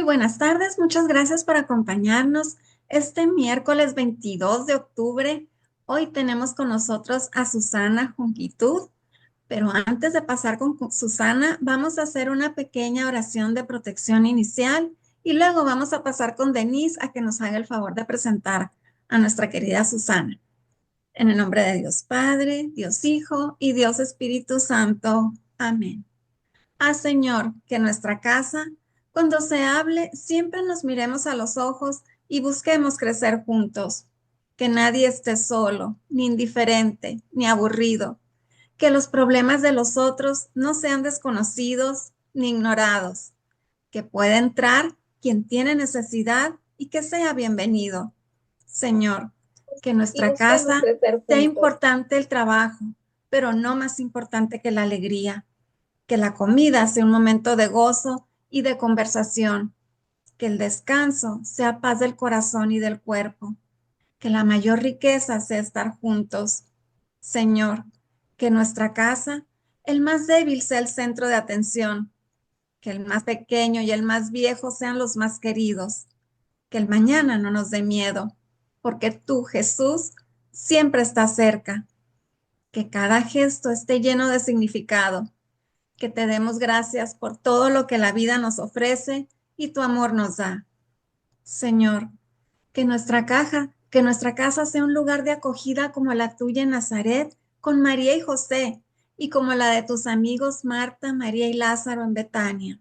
buenas tardes, muchas gracias por acompañarnos este miércoles 22 de octubre. Hoy tenemos con nosotros a Susana Junquitud, pero antes de pasar con Susana, vamos a hacer una pequeña oración de protección inicial y luego vamos a pasar con Denise a que nos haga el favor de presentar a nuestra querida Susana. En el nombre de Dios Padre, Dios Hijo y Dios Espíritu Santo. Amén. Señor, que nuestra casa, cuando se hable, siempre nos miremos a los ojos y busquemos crecer juntos. Que nadie esté solo, ni indiferente, ni aburrido. Que los problemas de los otros no sean desconocidos ni ignorados. Que pueda entrar quien tiene necesidad y que sea bienvenido. Señor, que en Y nuestra busquemos casa crecer sea juntos. importante el trabajo, pero no más importante que la alegría. Que la comida sea un momento de gozo y de conversación, que el descanso sea paz del corazón y del cuerpo, que la mayor riqueza sea estar juntos. Señor, que nuestra casa, el más débil sea el centro de atención, que el más pequeño y el más viejo sean los más queridos, que el mañana no nos dé miedo, porque tú, Jesús, siempre estás cerca, que cada gesto esté lleno de significado, que te demos gracias por todo lo que la vida nos ofrece y tu amor nos da. Señor, que nuestra casa sea un lugar de acogida como la tuya en Nazaret, con María y José, y como la de tus amigos Marta, María y Lázaro en Betania.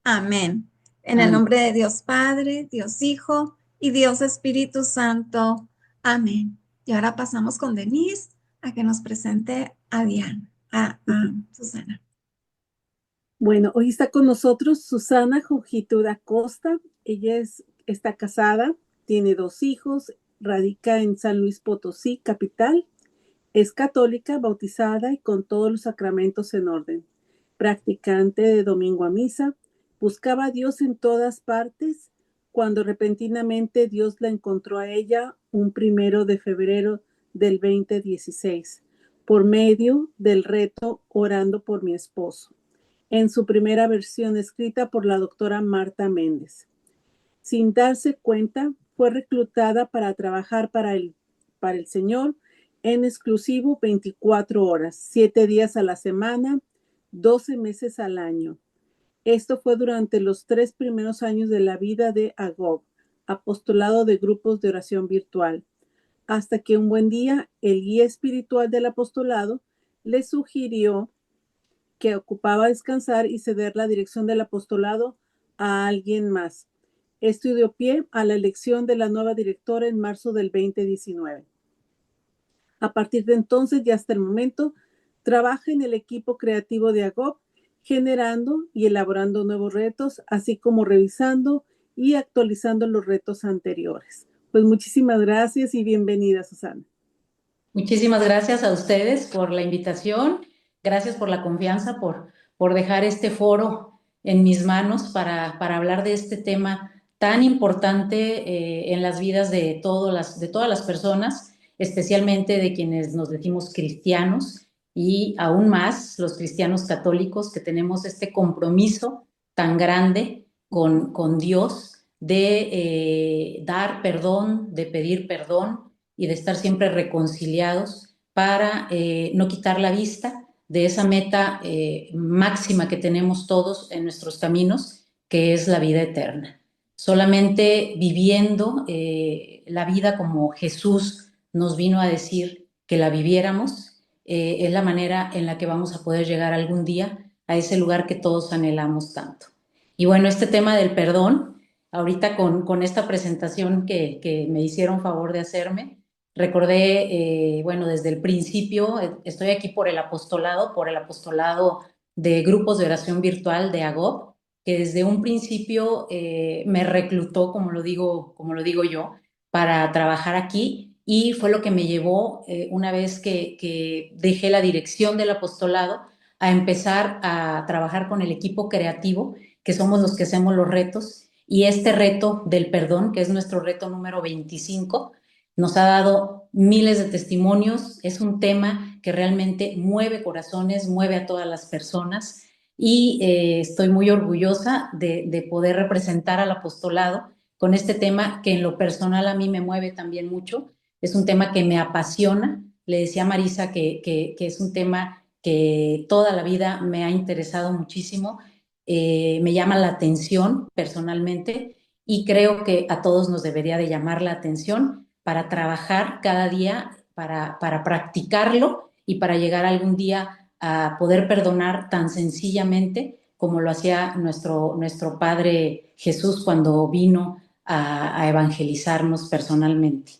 Amén. En el Amén. nombre de Dios Padre, Dios Hijo y Dios Espíritu Santo. Amén. Y ahora pasamos con Denise a que nos presente a Diana, a Susana. Bueno, hoy está con nosotros Susana Junquitud Acosta. Está casada, tiene 2 hijos, radica en San Luis Potosí, capital. Es católica, bautizada y con todos los sacramentos en orden. Practicante de domingo a misa, buscaba a Dios en todas partes, cuando repentinamente Dios la encontró a ella un 1 de febrero del 2016, por medio del reto Orando por mi esposo, en su primera versión escrita por la doctora Marta Méndez. Sin darse cuenta, fue reclutada para trabajar para el Señor en exclusivo 24 horas, 7 días a la semana, 12 meses al año. Esto fue durante los 3 primeros años de la vida de AGOV, Apostolado de Grupos de Oración Virtual, hasta que un buen día el guía espiritual del apostolado le sugirió que ocupaba descansar y ceder la dirección del apostolado a alguien más. Esto dio pie a la elección de la nueva directora en marzo del 2019. A partir de entonces y hasta el momento, trabaja en el equipo creativo de AGOP, generando y elaborando nuevos retos, así como revisando y actualizando los retos anteriores. Pues muchísimas gracias y bienvenida, Susana. Muchísimas gracias a ustedes por la invitación. Gracias por la confianza, por dejar este foro en mis manos para hablar de este tema tan importante en las vidas de todas las personas, especialmente de quienes nos decimos cristianos y aún más los cristianos católicos que tenemos este compromiso tan grande con Dios de dar perdón, de pedir perdón y de estar siempre reconciliados para no quitar la vista de esa meta máxima que tenemos todos en nuestros caminos, que es la vida eterna. Solamente viviendo la vida como Jesús nos vino a decir que la viviéramos, es la manera en la que vamos a poder llegar algún día a ese lugar que todos anhelamos tanto. Y bueno, este tema del perdón, ahorita con esta presentación que me hicieron favor de hacerme, recordé, bueno, desde el principio, estoy aquí por el apostolado de grupos de oración virtual de AGOP, que desde un principio me reclutó, como lo digo yo, para trabajar aquí y fue lo que me llevó, una vez que dejé la dirección del apostolado, a empezar a trabajar con el equipo creativo, que somos los que hacemos los retos, y este reto del perdón, que es nuestro reto número 25, nos ha dado miles de testimonios. Es un tema que realmente mueve corazones, mueve a todas las personas. y estoy muy orgullosa de poder representar al apostolado con este tema que en lo personal a mí me mueve también mucho. Es un tema que me apasiona. Le decía a Marisa que es un tema que toda la vida me ha interesado muchísimo, me llama la atención personalmente y creo que a todos nos debería de llamar la atención para trabajar cada día, para practicarlo y para llegar algún día a poder perdonar tan sencillamente como lo hacía nuestro Padre Jesús cuando vino a evangelizarnos personalmente.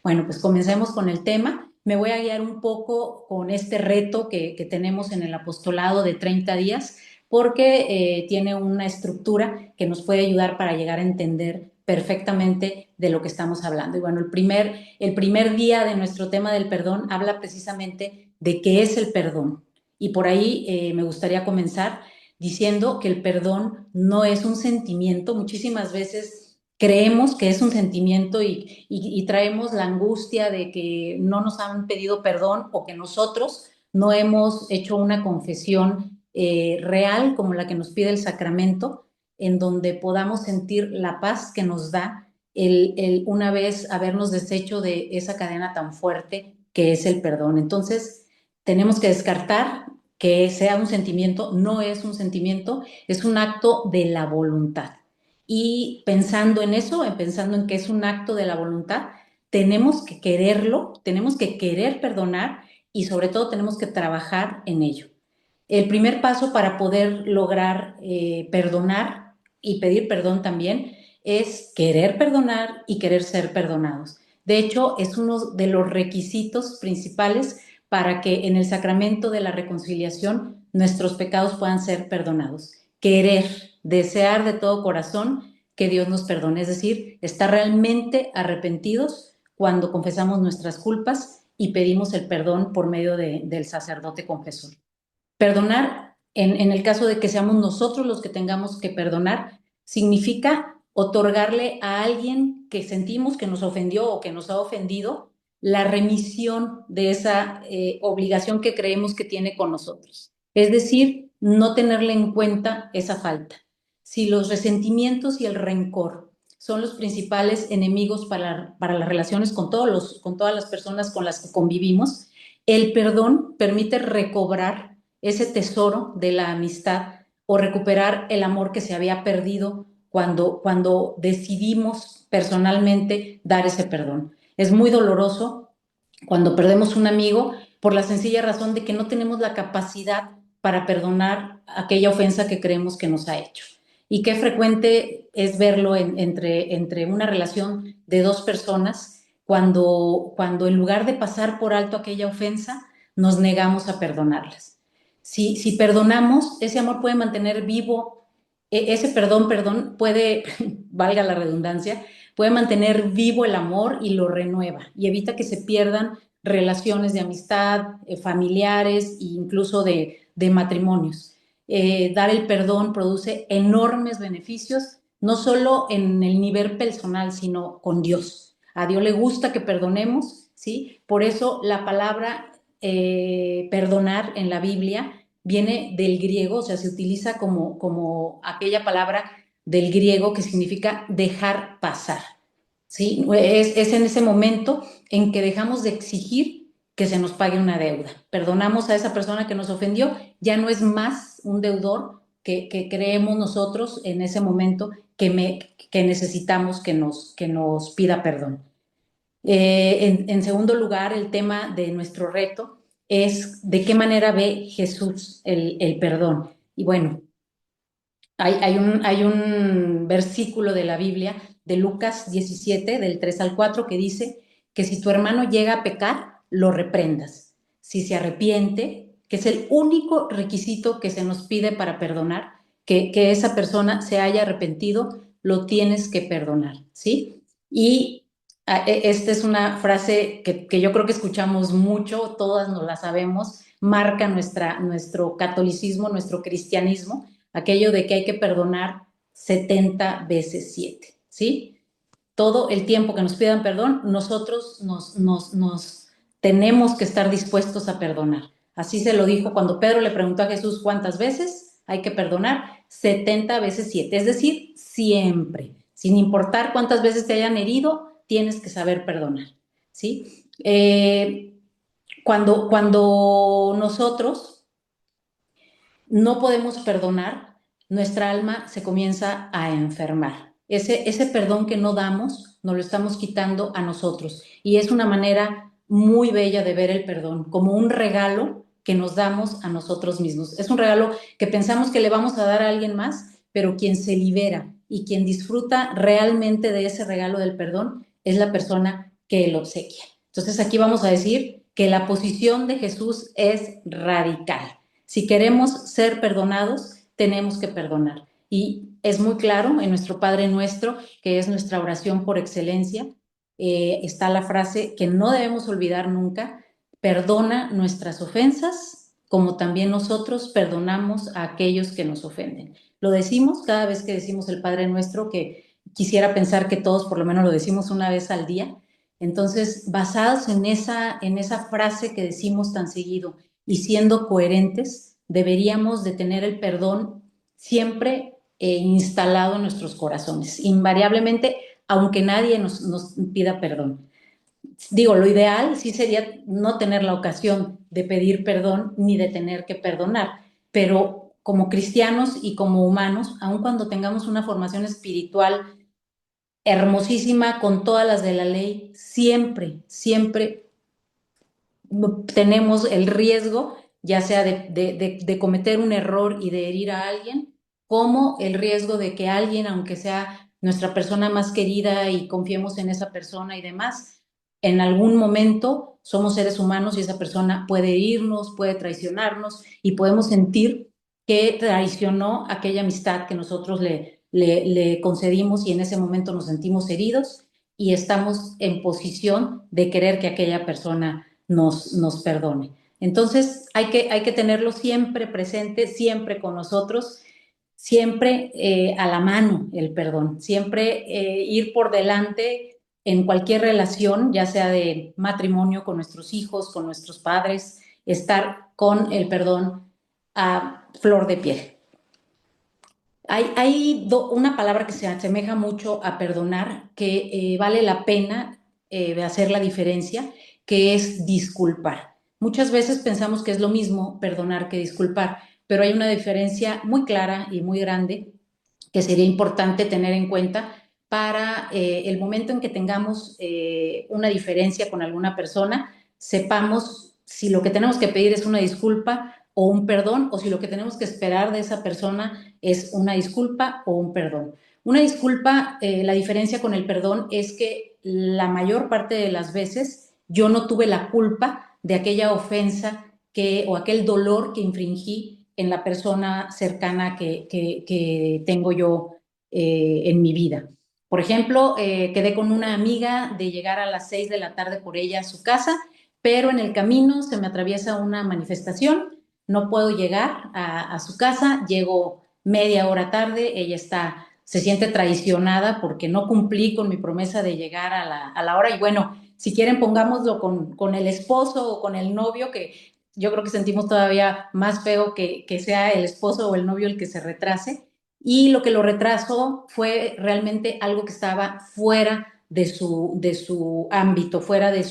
Bueno, pues comencemos con el tema. Me voy a guiar un poco con este reto que tenemos en el apostolado de 30 días, porque tiene una estructura que nos puede ayudar para llegar a entender perfectamente de lo que estamos hablando. Y bueno, el primer día de nuestro tema del perdón habla precisamente de qué es el perdón. Y por ahí me gustaría comenzar diciendo que el perdón no es un sentimiento. Muchísimas veces creemos que es un sentimiento y traemos la angustia de que no nos han pedido perdón o que nosotros no hemos hecho una confesión real como la que nos pide el sacramento, en donde podamos sentir la paz que nos da una vez habernos deshecho de esa cadena tan fuerte que es el perdón. Entonces, tenemos que descartar que sea un sentimiento. No es un sentimiento, es un acto de la voluntad. Y pensando en eso, pensando en que es un acto de la voluntad, tenemos que quererlo, tenemos que querer perdonar y sobre todo tenemos que trabajar en ello. El primer paso para poder lograr perdonar y pedir perdón también es querer perdonar y querer ser perdonados. De hecho, es uno de los requisitos principales para que en el sacramento de la reconciliación nuestros pecados puedan ser perdonados. Querer, desear de todo corazón que Dios nos perdone, es decir, estar realmente arrepentidos cuando confesamos nuestras culpas y pedimos el perdón por medio del sacerdote confesor. Perdonar, en el caso de que seamos nosotros los que tengamos que perdonar, significa otorgarle a alguien que sentimos que nos ofendió o que nos ha ofendido la remisión de esa obligación que creemos que tiene con nosotros. Es decir, no tenerle en cuenta esa falta. Si los resentimientos y el rencor son los principales enemigos para las relaciones con todas las personas con las que convivimos, el perdón permite recobrar ese tesoro de la amistad o recuperar el amor que se había perdido cuando decidimos personalmente dar ese perdón. Es muy doloroso cuando perdemos un amigo por la sencilla razón de que no tenemos la capacidad para perdonar aquella ofensa que creemos que nos ha hecho. Y qué frecuente es verlo entre una relación de dos personas cuando en lugar de pasar por alto aquella ofensa, nos negamos a perdonarlas. Si perdonamos, ese amor puede mantener vivo, ese perdón puede, valga la redundancia, puede mantener vivo el amor y lo renueva y evita que se pierdan relaciones de amistad, familiares e incluso de matrimonios. Dar el perdón produce enormes beneficios, no solo en el nivel personal, sino con Dios. A Dios le gusta que perdonemos, ¿sí? Por eso la palabra perdonar en la Biblia viene del griego, o sea, se utiliza como aquella palabra del griego que significa dejar pasar, ¿sí? Es en ese momento en que dejamos de exigir que se nos pague una deuda. Perdonamos a esa persona que nos ofendió, ya no es más un deudor que creemos nosotros en ese momento que necesitamos que nos pida perdón. En segundo lugar, el tema de nuestro reto es de qué manera ve Jesús el perdón. Y bueno, hay un versículo de la Biblia, de Lucas 17, del 3 al 4, que dice que si tu hermano llega a pecar, lo reprendas. Si se arrepiente, que es el único requisito que se nos pide para perdonar, que esa persona se haya arrepentido, lo tienes que perdonar, ¿sí? Y esta es una frase que yo creo que escuchamos mucho, todas nos la sabemos, marca nuestro catolicismo, nuestro cristianismo, aquello de que hay que perdonar 70 veces 7, ¿sí? Todo el tiempo que nos pidan perdón, nosotros nos tenemos que estar dispuestos a perdonar. Así se lo dijo cuando Pedro le preguntó a Jesús cuántas veces, hay que perdonar 70 veces 7, es decir, siempre, sin importar cuántas veces te hayan herido, tienes que saber perdonar, ¿sí? Cuando nosotros no podemos perdonar, nuestra alma se comienza a enfermar. Ese perdón que no damos, nos lo estamos quitando a nosotros. Y es una manera muy bella de ver el perdón, como un regalo que nos damos a nosotros mismos. Es un regalo que pensamos que le vamos a dar a alguien más, pero quien se libera y quien disfruta realmente de ese regalo del perdón es la persona que lo obsequia. Entonces aquí vamos a decir que la posición de Jesús es radical. Si queremos ser perdonados, tenemos que perdonar. Y es muy claro en nuestro Padre Nuestro, que es nuestra oración por excelencia, está la frase que no debemos olvidar nunca: perdona nuestras ofensas, como también nosotros perdonamos a aquellos que nos ofenden. Lo decimos cada vez que decimos el Padre Nuestro, que quisiera pensar que todos por lo menos lo decimos una vez al día. Entonces, basados en esa frase que decimos tan seguido y siendo coherentes, deberíamos de tener el perdón siempre instalado en nuestros corazones, invariablemente, aunque nadie nos pida perdón. Digo, lo ideal sí sería no tener la ocasión de pedir perdón ni de tener que perdonar, pero como cristianos y como humanos, aun cuando tengamos una formación espiritual hermosísima con todas las de la ley, siempre tenemos el riesgo, ya sea de cometer un error y de herir a alguien, como el riesgo de que alguien, aunque sea nuestra persona más querida y confiemos en esa persona y demás, en algún momento somos seres humanos y esa persona puede herirnos, puede traicionarnos y podemos sentir que traicionó aquella amistad que nosotros le concedimos y en ese momento nos sentimos heridos y estamos en posición de querer que aquella persona nos perdone. Entonces hay que tenerlo siempre presente, siempre con nosotros, siempre a la mano el perdón, siempre ir por delante en cualquier relación, ya sea de matrimonio, con nuestros hijos, con nuestros padres, estar con el perdón a flor de piel. Hay una palabra que se asemeja mucho a perdonar, que vale la pena hacer la diferencia, que es disculpar. Muchas veces pensamos que es lo mismo perdonar que disculpar, pero hay una diferencia muy clara y muy grande que sería importante tener en cuenta para el momento en que tengamos una diferencia con alguna persona, sepamos si lo que tenemos que pedir es una disculpa o un perdón, o si lo que tenemos que esperar de esa persona es una disculpa o un perdón. Una disculpa, la diferencia con el perdón es que la mayor parte de las veces yo no tuve la culpa de aquella ofensa o aquel dolor que infringí en la persona cercana que tengo yo en mi vida. Por ejemplo, quedé con una amiga de llegar a las 6 de la tarde por ella a su casa, pero en el camino se me atraviesa una manifestación, no puedo llegar a su casa, llego media hora tarde, ella se siente traicionada porque no cumplí con mi promesa de llegar a la hora y bueno, si quieren pongámoslo con el esposo o con el novio, que yo creo que sentimos todavía más feo que sea el esposo o el novio el que se retrase, y lo que lo retrasó fue realmente algo que estaba fuera de su ámbito, fuera de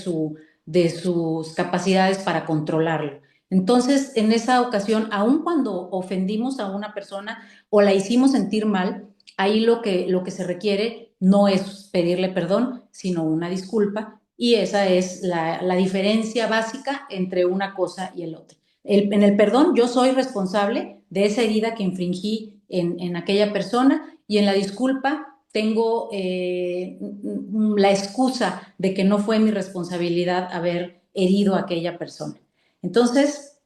sus capacidades para controlarlo. Entonces, en esa ocasión, aun cuando ofendimos a una persona o la hicimos sentir mal, ahí lo que se requiere no es pedirle perdón, sino una disculpa, y esa es la diferencia básica entre una cosa y el otro. En el perdón yo soy responsable de esa herida que infringí en aquella persona, y en la disculpa tengo la excusa de que no fue mi responsabilidad haber herido a aquella persona. Entonces,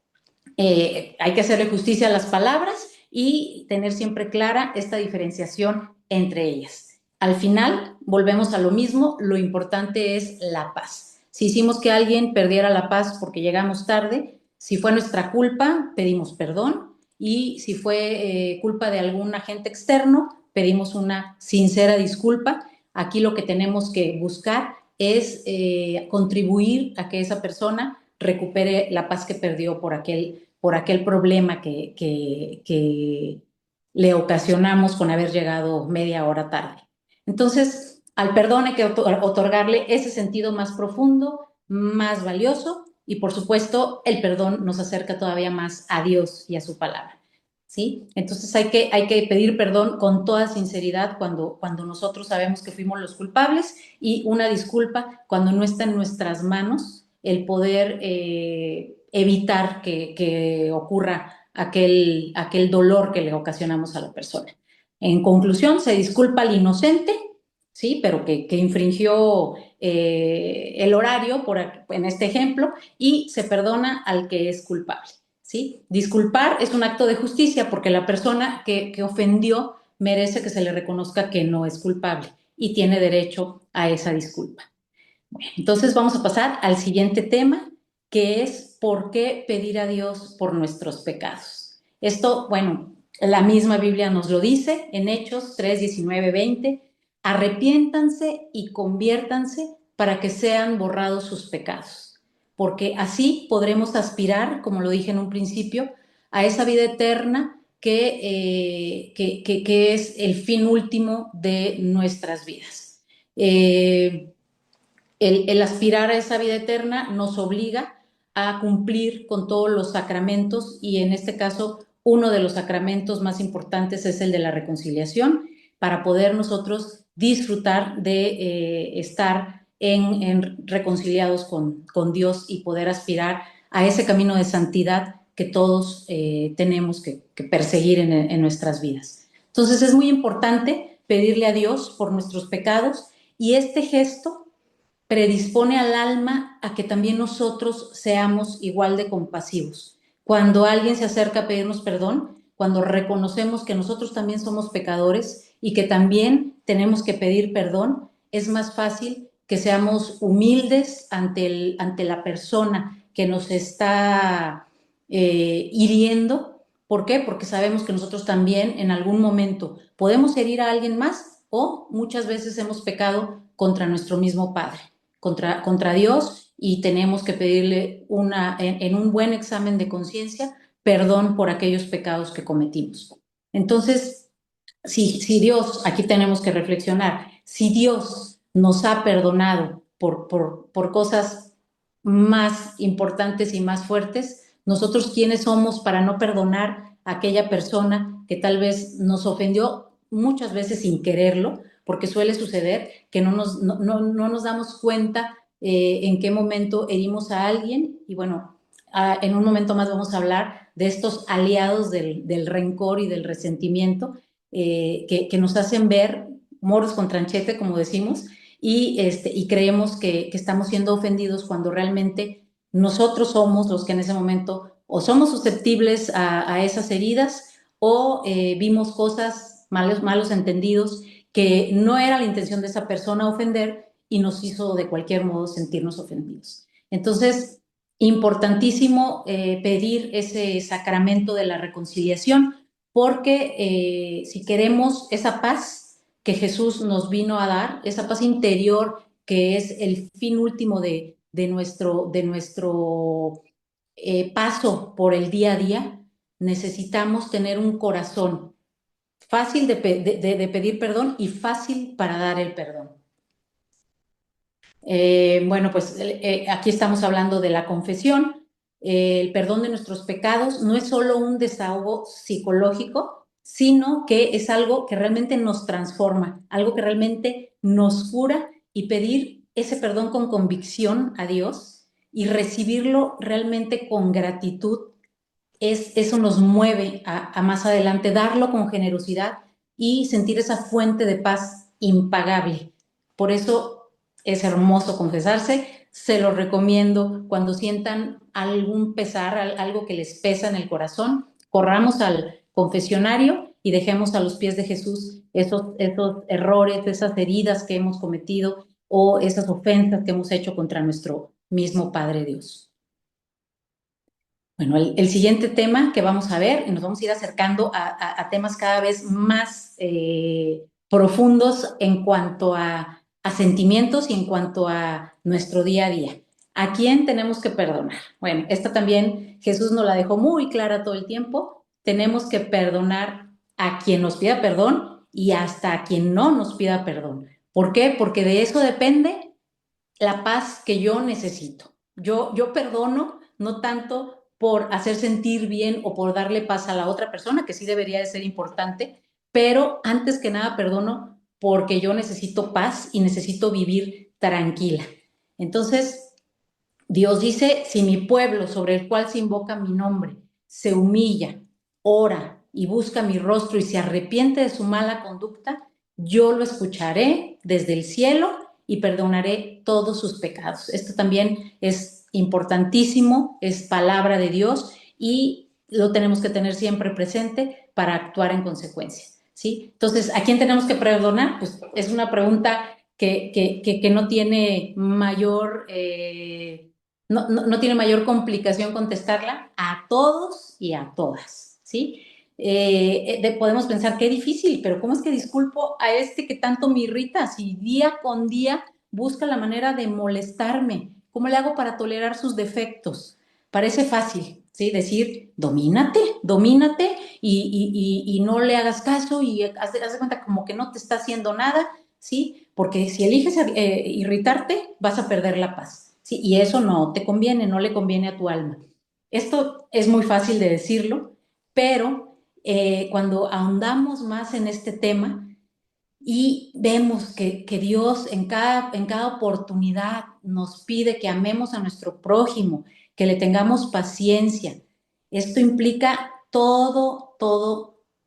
hay que hacerle justicia a las palabras y tener siempre clara esta diferenciación entre ellas. Al final, volvemos a lo mismo, lo importante es la paz. Si hicimos que alguien perdiera la paz porque llegamos tarde, si fue nuestra culpa, pedimos perdón, y si fue culpa de algún agente externo, pedimos una sincera disculpa. Aquí lo que tenemos que buscar es contribuir a que esa persona recupere la paz que perdió por aquel por aquel problema que le ocasionamos con haber llegado media hora tarde. Entonces, al perdón hay que otorgarle ese sentido más profundo, más valioso, y por supuesto el perdón nos acerca todavía más a Dios y a su palabra, ¿sí? Entonces hay que pedir perdón con toda sinceridad cuando nosotros sabemos que fuimos los culpables, y una disculpa cuando no está en nuestras manos el poder evitar que ocurra aquel dolor que le ocasionamos a la persona. En conclusión, se disculpa al inocente, ¿sí? Pero que infringió el horario, en este ejemplo, y se perdona al que es culpable, ¿sí? Disculpar es un acto de justicia porque la persona que ofendió merece que se le reconozca que no es culpable y tiene derecho a esa disculpa. Entonces vamos a pasar al siguiente tema, que es ¿por qué pedir a Dios por nuestros pecados? Esto, bueno, la misma Biblia nos lo dice en Hechos 3, 19, 20. Arrepiéntanse y conviértanse para que sean borrados sus pecados, porque así podremos aspirar, como lo dije en un principio, a esa vida eterna que es el fin último de nuestras vidas. El aspirar a esa vida eterna nos obliga a cumplir con todos los sacramentos, y en este caso uno de los sacramentos más importantes es el de la reconciliación, para poder nosotros disfrutar de estar reconciliados con Dios y poder aspirar a ese camino de santidad que todos tenemos que perseguir en nuestras vidas. Entonces es muy importante pedirle a Dios por nuestros pecados, y este gesto predispone al alma a que también nosotros seamos igual de compasivos. Cuando alguien se acerca a pedirnos perdón, cuando reconocemos que nosotros también somos pecadores y que también tenemos que pedir perdón, es más fácil que seamos humildes ante la persona que nos está hiriendo. ¿Por qué? Porque sabemos que nosotros también en algún momento podemos herir a alguien más, o muchas veces hemos pecado contra nuestro mismo Padre, contra Dios, y tenemos que pedirle en un buen examen de conciencia perdón por aquellos pecados que cometimos. Entonces, si Dios, aquí tenemos que reflexionar, si Dios nos ha perdonado por cosas más importantes y más fuertes, nosotros quiénes somos para no perdonar a aquella persona que tal vez nos ofendió, muchas veces sin quererlo, porque suele suceder que no nos damos cuenta en qué momento herimos a alguien. Y bueno, en un momento más vamos a hablar de estos aliados del rencor y del resentimiento, que nos hacen ver moros con tranchete, como decimos, y creemos que estamos siendo ofendidos cuando realmente nosotros somos los que en ese momento o somos susceptibles a esas heridas, o vimos cosas, malos entendidos, que no era la intención de esa persona ofender, y nos hizo de cualquier modo sentirnos ofendidos. Entonces, importantísimo pedir ese sacramento de la reconciliación, porque si queremos esa paz que Jesús nos vino a dar, esa paz interior que es el fin último de nuestro paso por el día a día, necesitamos tener un corazón fácil de pedir perdón y fácil para dar el perdón. Bueno, pues aquí estamos hablando de la confesión. El perdón de nuestros pecados no es solo un desahogo psicológico, sino que es algo que realmente nos transforma, algo que realmente nos cura, y pedir ese perdón con convicción a Dios y recibirlo realmente con gratitud, eso nos mueve a más adelante darlo con generosidad y sentir esa fuente de paz impagable. Por eso es hermoso confesarse. Se lo recomiendo cuando sientan algún pesar, algo que les pesa en el corazón. Corramos al confesionario y dejemos a los pies de Jesús esos errores, esas heridas que hemos cometido, o esas ofensas que hemos hecho contra nuestro mismo Padre Dios. Bueno, el siguiente tema que vamos a ver, y nos vamos a ir acercando a temas cada vez más profundos en cuanto a sentimientos y en cuanto a nuestro día a día. ¿A quién tenemos que perdonar? Bueno, esta también Jesús nos la dejó muy clara todo el tiempo. Tenemos que perdonar a quien nos pida perdón y hasta a quien no nos pida perdón. ¿Por qué? Porque de eso depende la paz que yo necesito. Yo perdono no tanto por hacer sentir bien o por darle paz a la otra persona, que sí debería de ser importante, pero antes que nada perdono porque yo necesito paz y necesito vivir tranquila. Entonces, Dios dice, si mi pueblo sobre el cual se invoca mi nombre se humilla, ora y busca mi rostro y se arrepiente de su mala conducta, yo lo escucharé desde el cielo y perdonaré todos sus pecados. Esto también es importantísimo, es palabra de Dios y lo tenemos que tener siempre presente para actuar en consecuencia, ¿sí? Entonces, ¿a quién tenemos que perdonar? Pues es una pregunta que no tiene mayor no tiene mayor complicación contestarla a todos y a todas, ¿sí? Podemos pensar qué difícil, pero ¿cómo es que disculpo a este que tanto me irrita? Si día con día busca la manera de molestarme, ¿cómo le hago para tolerar sus defectos? Parece fácil, ¿sí? Decir, domínate y no le hagas caso y haz de cuenta como que no te está haciendo nada, ¿sí? Porque si eliges irritarte, vas a perder la paz. Sí, y eso no te conviene, no le conviene a tu alma. Esto es muy fácil de decirlo, pero cuando ahondamos más en este tema y vemos que Dios en cada oportunidad nos pide que amemos a nuestro prójimo, que le tengamos paciencia, esto implica todo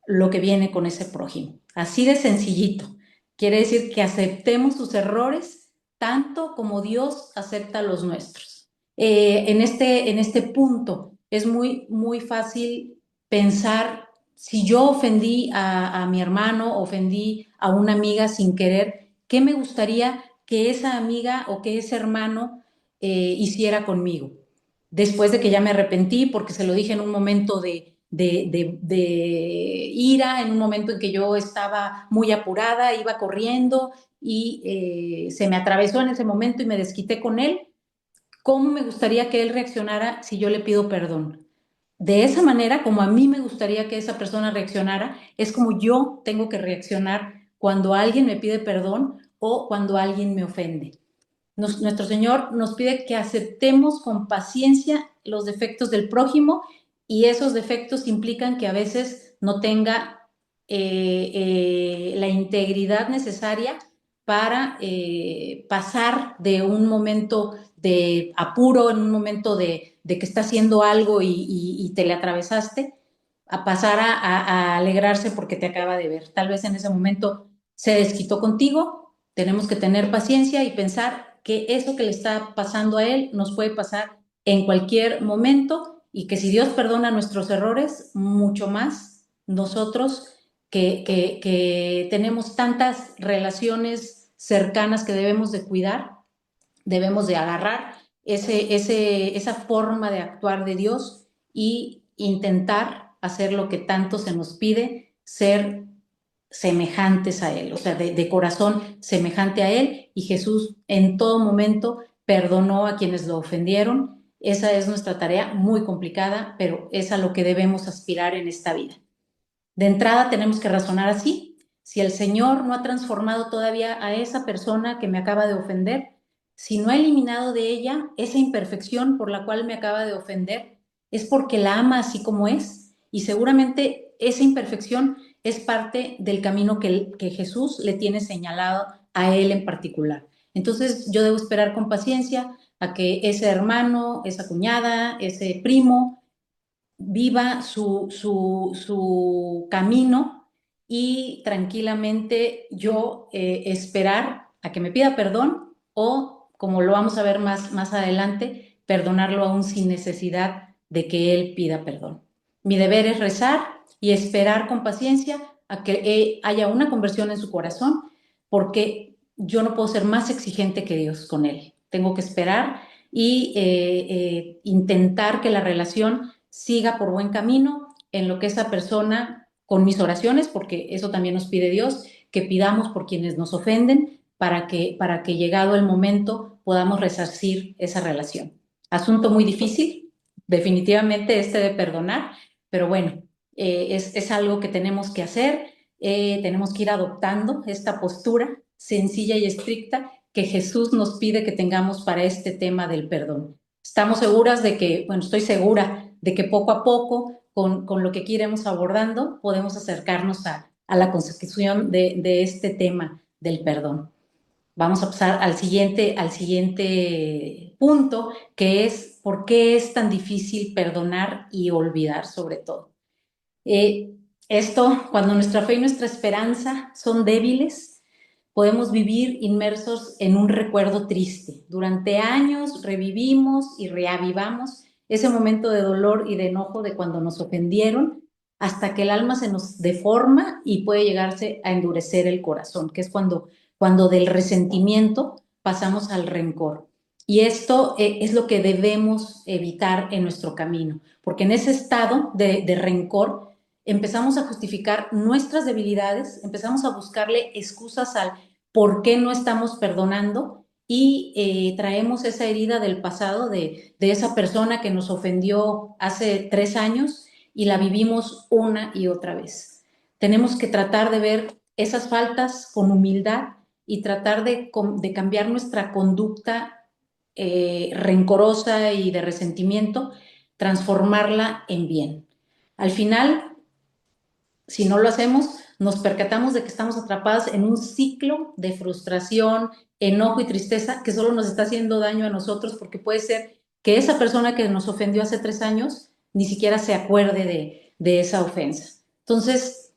lo que viene con ese prójimo. Así de sencillito. Quiere decir que aceptemos sus errores tanto como Dios acepta los nuestros. En este punto es muy fácil pensar, si yo ofendí a mi hermano, ofendí a una amiga sin querer, ¿qué me gustaría que esa amiga o que ese hermano hiciera conmigo? Después de que ya me arrepentí porque se lo dije en un momento de ira, en un momento en que yo estaba muy apurada, iba corriendo y se me atravesó en ese momento y me desquité con él. ¿Cómo me gustaría que él reaccionara si yo le pido perdón? De esa manera, como a mí me gustaría que esa persona reaccionara, es como yo tengo que reaccionar cuando alguien me pide perdón o cuando alguien me ofende. Nuestro Señor nos pide que aceptemos con paciencia los defectos del prójimo y esos defectos implican que a veces no tenga la integridad necesaria para pasar de un momento de apuro, en un momento de que está haciendo algo y te le atravesaste, a pasar a alegrarse porque te acaba de ver. Tal vez en ese momento se desquitó contigo, tenemos que tener paciencia y pensar que eso que le está pasando a él nos puede pasar en cualquier momento y que si Dios perdona nuestros errores, mucho más nosotros que tenemos tantas relaciones cercanas que debemos de cuidar, debemos de agarrar esa forma de actuar de Dios y intentar hacer lo que tanto se nos pide, ser semejantes a Él, o sea, de corazón semejante a Él, y Jesús en todo momento perdonó a quienes lo ofendieron. Esa es nuestra tarea muy complicada, pero es a lo que debemos aspirar en esta vida. De entrada tenemos que razonar así. Si el Señor no ha transformado todavía a esa persona que me acaba de ofender, si no ha eliminado de ella esa imperfección por la cual me acaba de ofender, es porque la ama así como es y seguramente esa imperfección es parte del camino que Jesús le tiene señalado a él en particular. Entonces yo debo esperar con paciencia a que ese hermano, esa cuñada, ese primo viva su camino y tranquilamente yo esperar a que me pida perdón o, como lo vamos a ver más adelante, perdonarlo aún sin necesidad de que él pida perdón. Mi deber es rezar y esperar con paciencia a que haya una conversión en su corazón, porque yo no puedo ser más exigente que Dios con él. Tengo que esperar y intentar que la relación siga por buen camino en lo que esa persona, con mis oraciones, porque eso también nos pide Dios, que pidamos por quienes nos ofenden para que llegado el momento podamos resarcir esa relación. Asunto muy difícil, definitivamente de perdonar, pero bueno, es algo que tenemos que hacer, tenemos que ir adoptando esta postura sencilla y estricta que Jesús nos pide que tengamos para este tema del perdón. Estamos seguras de que, bueno, estoy segura de que poco a poco, con lo que aquí iremos abordando, podemos acercarnos a la consecución de este tema del perdón. Vamos a pasar al siguiente punto, que es por qué es tan difícil perdonar y olvidar, sobre todo. Cuando nuestra fe y nuestra esperanza son débiles, podemos vivir inmersos en un recuerdo triste. Durante años revivimos y reavivamos ese momento de dolor y de enojo de cuando nos ofendieron, hasta que el alma se nos deforma y puede llegarse a endurecer el corazón, que es cuando del resentimiento pasamos al rencor. Y esto es lo que debemos evitar en nuestro camino, porque en ese estado de rencor empezamos a justificar nuestras debilidades, empezamos a buscarle excusas al por qué no estamos perdonando y traemos esa herida del pasado de esa persona que nos ofendió hace 3 años y la vivimos una y otra vez. Tenemos que tratar de ver esas faltas con humildad y tratar de cambiar nuestra conducta rencorosa y de resentimiento, transformarla en bien. Al final, si no lo hacemos, nos percatamos de que estamos atrapadas en un ciclo de frustración, enojo y tristeza que solo nos está haciendo daño a nosotros, porque puede ser que esa persona que nos ofendió hace 3 años ni siquiera se acuerde de esa ofensa. Entonces,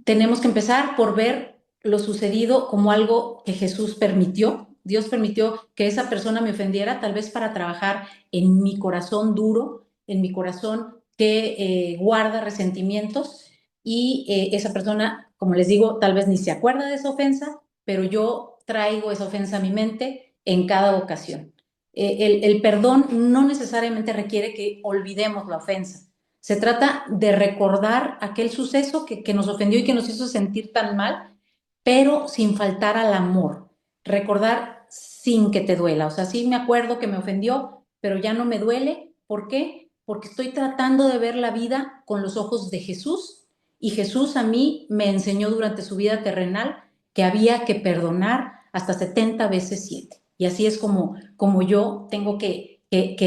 tenemos que empezar por ver lo sucedido como algo que Jesús permitió. Dios permitió que esa persona me ofendiera, tal vez para trabajar en mi corazón duro, en mi corazón que guarda resentimientos, y esa persona, como les digo, tal vez ni se acuerda de esa ofensa, pero yo traigo esa ofensa a mi mente en cada ocasión. El perdón no necesariamente requiere que olvidemos la ofensa. Se trata de recordar aquel suceso que nos ofendió y que nos hizo sentir tan mal, pero sin faltar al amor. Recordar sin que te duela. O sea, sí me acuerdo que me ofendió, pero ya no me duele. ¿Por qué? Porque estoy tratando de ver la vida con los ojos de Jesús, y Jesús a mí me enseñó durante su vida terrenal que había que perdonar hasta 70 veces 7. Y así es como yo tengo que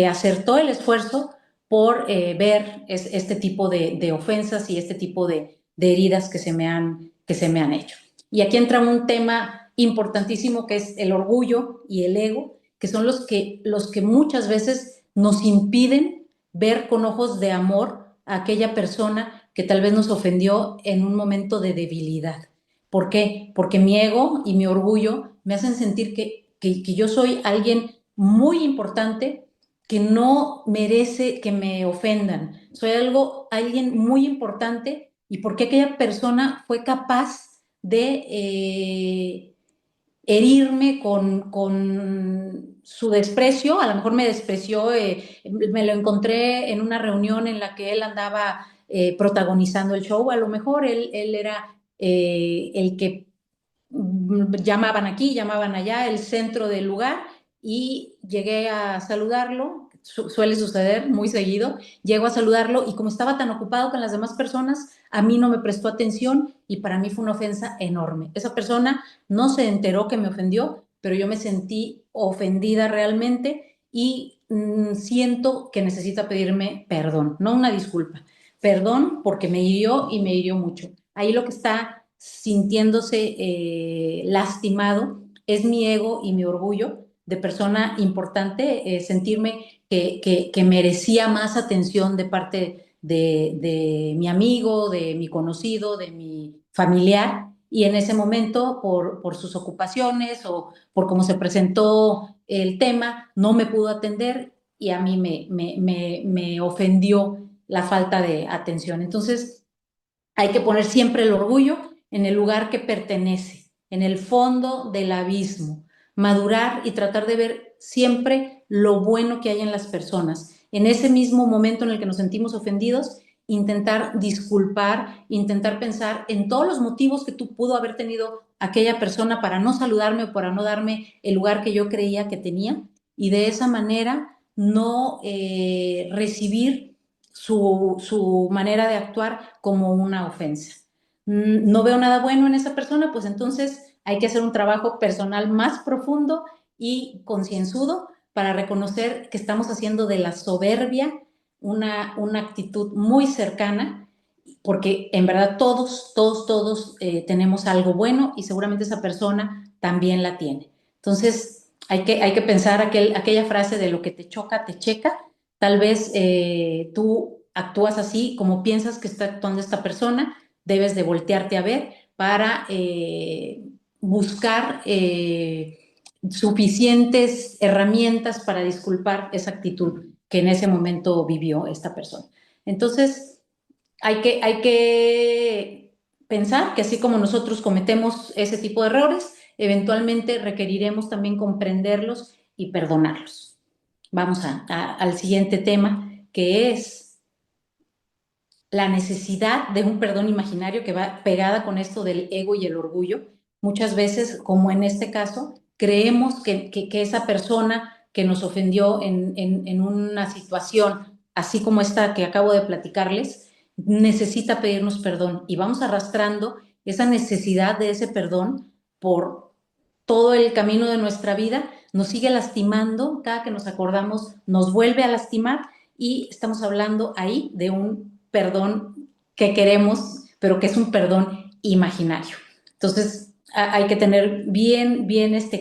hacer todo el esfuerzo por ver este tipo de ofensas y este tipo de heridas que se me han hecho. Y aquí entra un tema importantísimo, que es el orgullo y el ego, que son los que muchas veces nos impiden ver con ojos de amor a aquella persona que tal vez nos ofendió en un momento de debilidad. ¿Por qué? Porque mi ego y mi orgullo me hacen sentir que yo soy alguien muy importante, que no merece que me ofendan. Soy alguien muy importante, y porque aquella persona fue capaz de herirme con su desprecio. A lo mejor me despreció, me lo encontré en una reunión en la que él andaba protagonizando el show. A lo mejor él era el que llamaban aquí, llamaban allá, el centro del lugar, y llegué a saludarlo. Suele suceder muy seguido. Llego a saludarlo y como estaba tan ocupado con las demás personas, a mí no me prestó atención, y para mí fue una ofensa enorme. Esa persona no se enteró que me ofendió, pero yo me sentí ofendida realmente, y siento que necesita pedirme perdón, no una disculpa, perdón, porque me hirió y me hirió mucho. Ahí lo que está sintiéndose lastimado es mi ego y mi orgullo de persona importante, sentirme que merecía más atención de parte de mi amigo, de mi conocido, de mi familiar, y en ese momento, por sus ocupaciones o por cómo se presentó el tema, no me pudo atender, y a mí me ofendió la falta de atención. Entonces, hay que poner siempre el orgullo en el lugar que pertenece, en el fondo del abismo, madurar y tratar de ver siempre lo bueno que hay en las personas. En ese mismo momento en el que nos sentimos ofendidos, intentar disculpar, intentar pensar en todos los motivos que tú pudo haber tenido a aquella persona para no saludarme o para no darme el lugar que yo creía que tenía, y de esa manera no recibir su manera de actuar como una ofensa. No veo nada bueno en esa persona, pues entonces hay que hacer un trabajo personal más profundo y concienzudo para reconocer que estamos haciendo de la soberbia una actitud muy cercana, porque en verdad todos tenemos algo bueno y seguramente esa persona también la tiene. Entonces hay que pensar aquella frase de lo que te choca, te checa. Tal vez tú actúas así como piensas que está actuando esta persona, debes de voltearte a ver para buscar suficientes herramientas para disculpar esa actitud que en ese momento vivió esta persona. Entonces, hay que pensar que así como nosotros cometemos ese tipo de errores, eventualmente requeriremos también comprenderlos y perdonarlos. Vamos al siguiente tema, que es la necesidad de un perdón imaginario, que va pegada con esto del ego y el orgullo. Muchas veces, como en este caso, creemos que esa persona que nos ofendió en una situación, así como esta que acabo de platicarles, necesita pedirnos perdón, y vamos arrastrando esa necesidad de ese perdón por todo el camino de nuestra vida, nos sigue lastimando, cada que nos acordamos nos vuelve a lastimar, y estamos hablando ahí de un perdón que queremos, pero que es un perdón imaginario. Entonces hay que tener bien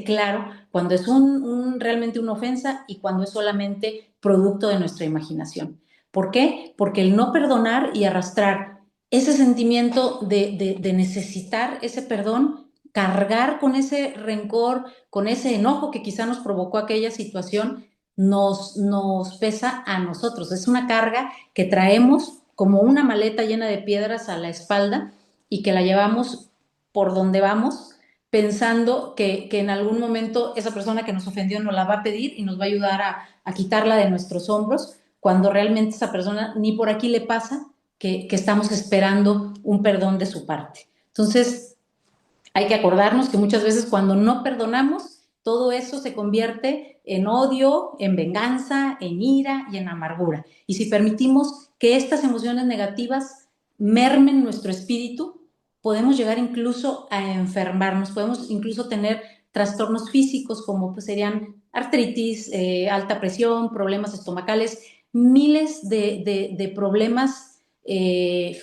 claro cuando es realmente una ofensa y cuando es solamente producto de nuestra imaginación. ¿Por qué? Porque el no perdonar y arrastrar ese sentimiento de necesitar ese perdón, cargar con ese rencor, con ese enojo que quizá nos provocó aquella situación, nos pesa a nosotros. Es una carga que traemos como una maleta llena de piedras a la espalda y que la llevamos por donde vamos, pensando que en algún momento esa persona que nos ofendió nos la va a pedir y nos va a ayudar a quitarla de nuestros hombros, cuando realmente esa persona ni por aquí le pasa que estamos esperando un perdón de su parte. Entonces, hay que acordarnos que muchas veces cuando no perdonamos, todo eso se convierte en odio, en venganza, en ira y en amargura. Y si permitimos que estas emociones negativas mermen nuestro espíritu, podemos llegar incluso a enfermarnos, podemos incluso tener trastornos físicos como pues serían artritis, alta presión, problemas estomacales, miles de problemas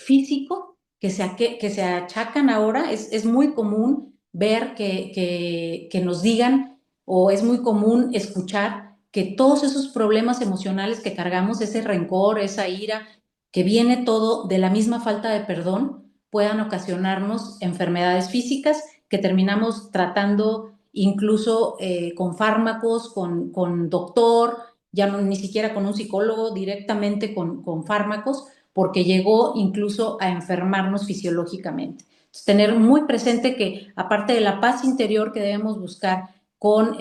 físicos que se achacan ahora. Es muy común ver que nos digan, o es muy común escuchar que todos esos problemas emocionales que cargamos, ese rencor, esa ira, que viene todo de la misma falta de perdón, puedan ocasionarnos enfermedades físicas que terminamos tratando incluso con fármacos, con doctor, ya no, ni siquiera con un psicólogo, directamente con fármacos, porque llegó incluso a enfermarnos fisiológicamente. Entonces, tener muy presente que aparte de la paz interior que debemos buscar con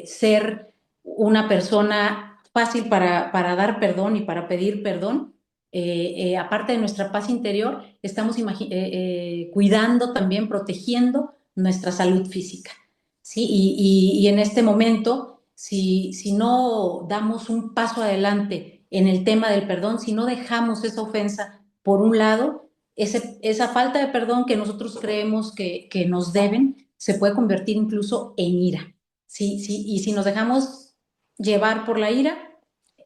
ser una persona fácil para dar perdón y para pedir perdón, aparte de nuestra paz interior, estamos cuidando también, protegiendo nuestra salud física, ¿sí? Y en este momento, si no damos un paso adelante en el tema del perdón, si no dejamos esa ofensa por un lado, esa falta de perdón que nosotros creemos que nos deben, se puede convertir incluso en ira. ¿Sí? ¿Sí? Y si nos dejamos llevar por la ira,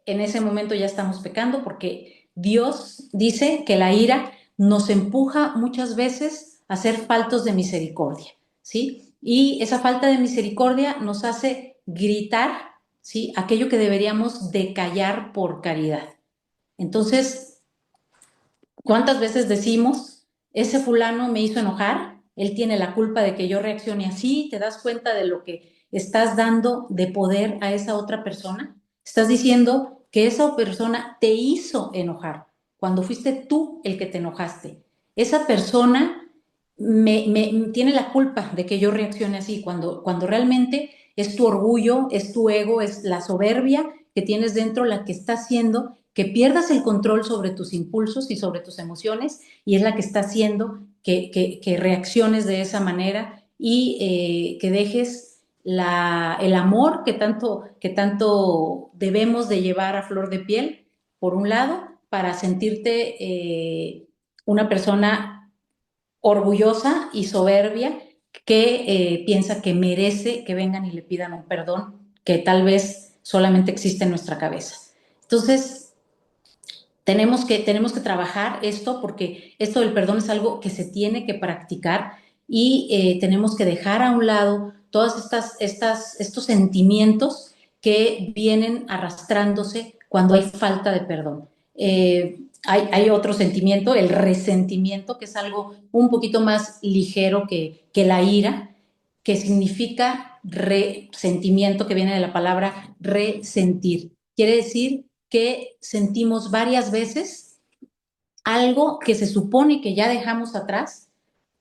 en ese momento ya estamos pecando, porque Dios dice que la ira nos empuja muchas veces a ser faltos de misericordia, ¿sí? Y esa falta de misericordia nos hace gritar, ¿sí?, aquello que deberíamos de callar por caridad. Entonces, ¿cuántas veces decimos, ese fulano me hizo enojar, él tiene la culpa de que yo reaccione así? ¿Te das cuenta de lo que estás dando de poder a esa otra persona? Estás diciendo que esa persona te hizo enojar, cuando fuiste tú el que te enojaste. Esa persona tiene la culpa de que yo reaccione así, cuando realmente es tu orgullo, es tu ego, es la soberbia que tienes dentro la que está haciendo que pierdas el control sobre tus impulsos y sobre tus emociones, y es la que está haciendo que reacciones de esa manera y que dejes el amor que tanto debemos de llevar a flor de piel, por un lado, para sentirte una persona orgullosa y soberbia que piensa que merece que vengan y le pidan un perdón que tal vez solamente existe en nuestra cabeza. Entonces, tenemos que trabajar esto, porque esto del perdón es algo que se tiene que practicar, y tenemos que dejar a un lado todos estos sentimientos que vienen arrastrándose cuando hay falta de perdón. Hay otro sentimiento, el resentimiento, que es algo un poquito más ligero que la ira, que significa resentimiento, que viene de la palabra resentir. Quiere decir que sentimos varias veces algo que se supone que ya dejamos atrás,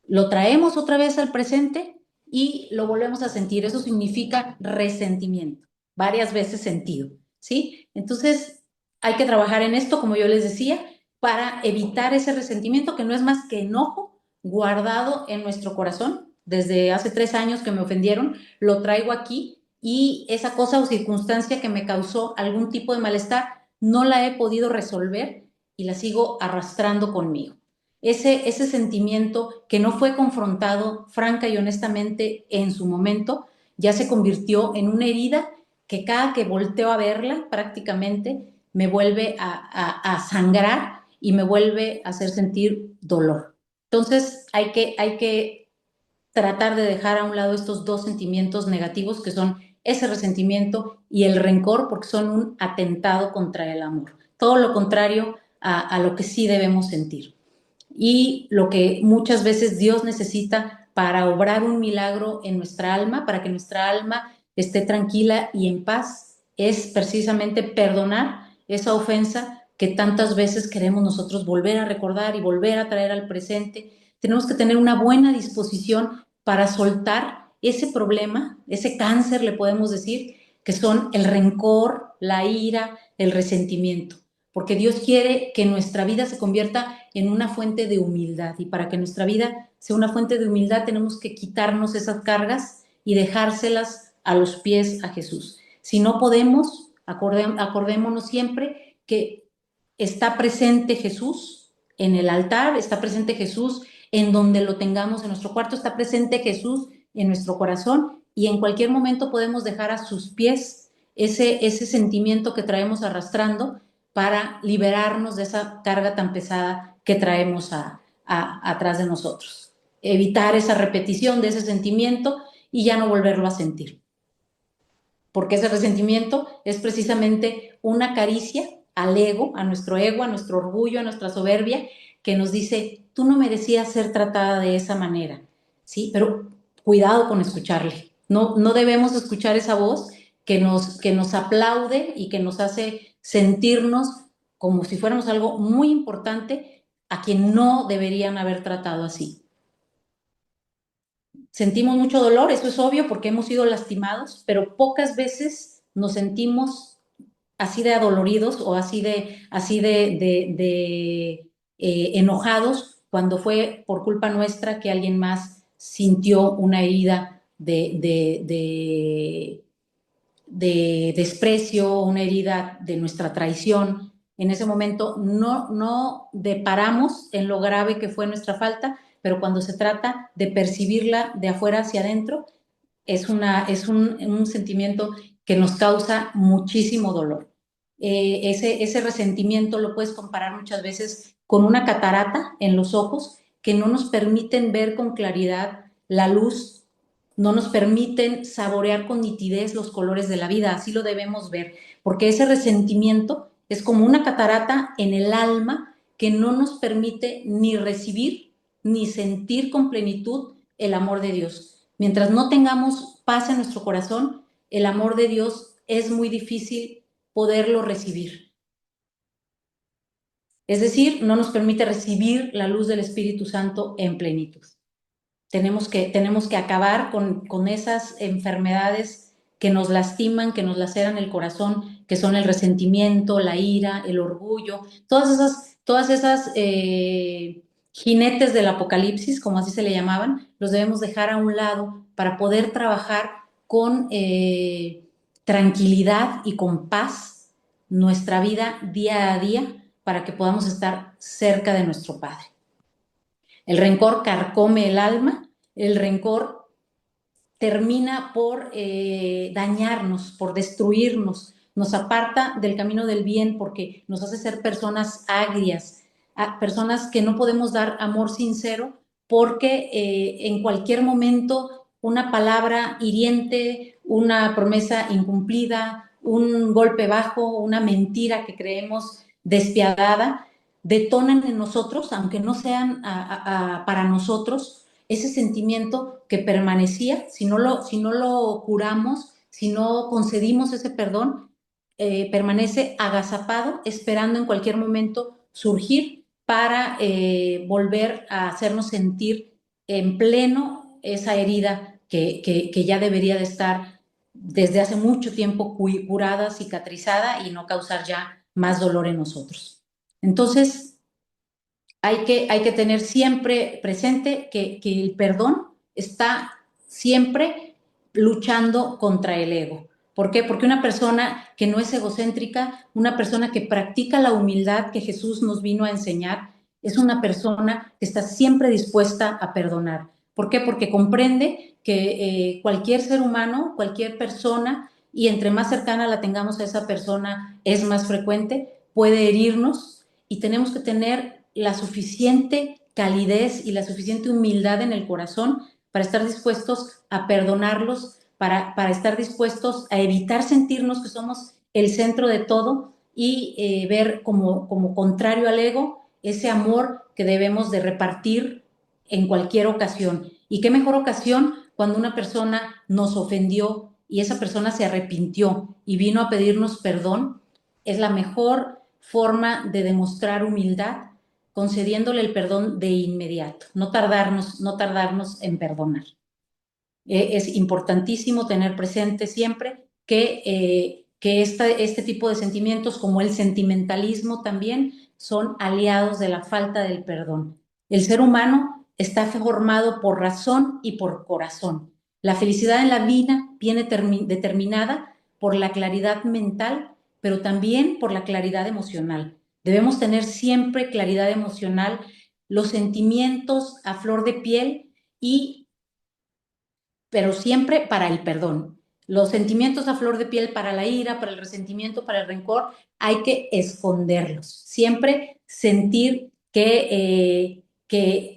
lo traemos otra vez al presente y lo volvemos a sentir. Eso significa resentimiento, varias veces sentido, ¿sí? Entonces, hay que trabajar en esto, como yo les decía, para evitar ese resentimiento, que no es más que enojo guardado en nuestro corazón. Desde hace 3 años que me ofendieron, lo traigo aquí, y esa cosa o circunstancia que me causó algún tipo de malestar, no la he podido resolver y la sigo arrastrando conmigo. Ese sentimiento que no fue confrontado franca y honestamente en su momento, ya se convirtió en una herida que cada que volteo a verla prácticamente me vuelve a sangrar y me vuelve a hacer sentir dolor. Entonces hay que tratar de dejar a un lado estos dos sentimientos negativos, que son ese resentimiento y el rencor, porque son un atentado contra el amor. Todo lo contrario a lo que sí debemos sentir. Y lo que muchas veces Dios necesita para obrar un milagro en nuestra alma, para que nuestra alma esté tranquila y en paz, es precisamente perdonar esa ofensa que tantas veces queremos nosotros volver a recordar y volver a traer al presente. Tenemos que tener una buena disposición para soltar ese problema, ese cáncer, le podemos decir, que son el rencor, la ira, el resentimiento, porque Dios quiere que nuestra vida se convierta en una fuente de humildad, y para que nuestra vida sea una fuente de humildad tenemos que quitarnos esas cargas y dejárselas a los pies a Jesús. Si no podemos, acordémonos siempre que está presente Jesús en el altar, está presente Jesús en donde lo tengamos, en nuestro cuarto, está presente Jesús en nuestro corazón, y en cualquier momento podemos dejar a sus pies ese sentimiento que traemos arrastrando, para liberarnos de esa carga tan pesada que traemos atrás de nosotros. Evitar esa repetición de ese sentimiento y ya no volverlo a sentir. Porque ese resentimiento es precisamente una caricia al ego, a nuestro orgullo, a nuestra soberbia, que nos dice, tú no merecías ser tratada de esa manera, ¿sí? Pero cuidado con escucharle. No debemos escuchar esa voz que nos aplaude y que nos hace sentirnos como si fuéramos algo muy importante, a quien no deberían haber tratado así. Sentimos mucho dolor, eso es obvio, porque hemos sido lastimados, pero pocas veces nos sentimos así de adoloridos o así de enojados cuando fue por culpa nuestra que alguien más sintió una herida de desprecio, una herida de nuestra traición. En ese momento no deparamos en lo grave que fue nuestra falta, pero cuando se trata de percibirla de afuera hacia adentro, es un sentimiento que nos causa muchísimo dolor. Ese resentimiento lo puedes comparar muchas veces con una catarata en los ojos que no nos permiten ver con claridad la luz, no nos permiten saborear con nitidez los colores de la vida. Así lo debemos ver, porque ese resentimiento es como una catarata en el alma que no nos permite ni recibir ni sentir con plenitud el amor de Dios. Mientras no tengamos paz en nuestro corazón, el amor de Dios es muy difícil poderlo recibir. Es decir, no nos permite recibir la luz del Espíritu Santo en plenitud. Tenemos que acabar con esas enfermedades que nos lastiman, que nos laceran el corazón, que son el resentimiento, la ira, el orgullo, todas esas jinetes del apocalipsis, como así se le llamaban, los debemos dejar a un lado para poder trabajar con tranquilidad y con paz nuestra vida día a día para que podamos estar cerca de nuestro Padre. El rencor carcome el alma, el rencor termina por dañarnos, por destruirnos, nos aparta del camino del bien porque nos hace ser personas agrias, personas que no podemos dar amor sincero porque en cualquier momento una palabra hiriente, una promesa incumplida, un golpe bajo, una mentira que creemos despiadada, detonan en nosotros, aunque no sean para nosotros, ese sentimiento que permanecía, si no lo curamos, si no concedimos ese perdón, permanece agazapado, esperando en cualquier momento surgir para volver a hacernos sentir en pleno esa herida que ya debería de estar desde hace mucho tiempo curada, cicatrizada y no causar ya más dolor en nosotros. Entonces, hay que tener siempre presente que el perdón está siempre luchando contra el ego. ¿Por qué? Porque una persona que no es egocéntrica, una persona que practica la humildad que Jesús nos vino a enseñar, es una persona que está siempre dispuesta a perdonar. ¿Por qué? Porque comprende que cualquier ser humano, cualquier persona, y entre más cercana la tengamos a esa persona, es más frecuente, puede herirnos y tenemos que tener la suficiente calidez y la suficiente humildad en el corazón para estar dispuestos a perdonarlos, para estar dispuestos a evitar sentirnos que somos el centro de todo y ver como contrario al ego ese amor que debemos de repartir en cualquier ocasión. Y qué mejor ocasión cuando una persona nos ofendió y esa persona se arrepintió y vino a pedirnos perdón, es la mejor forma de demostrar humildad, concediéndole el perdón de inmediato, no tardarnos en perdonar. Es importantísimo tener presente siempre que este tipo de sentimientos, como el sentimentalismo también, son aliados de la falta del perdón. El ser humano está formado por razón y por corazón. La felicidad en la vida viene determinada por la claridad mental, pero también por la claridad emocional. Debemos tener siempre claridad emocional, los sentimientos a flor de piel pero siempre para el perdón. Los sentimientos a flor de piel para la ira, para el resentimiento, para el rencor, hay que esconderlos. Siempre sentir que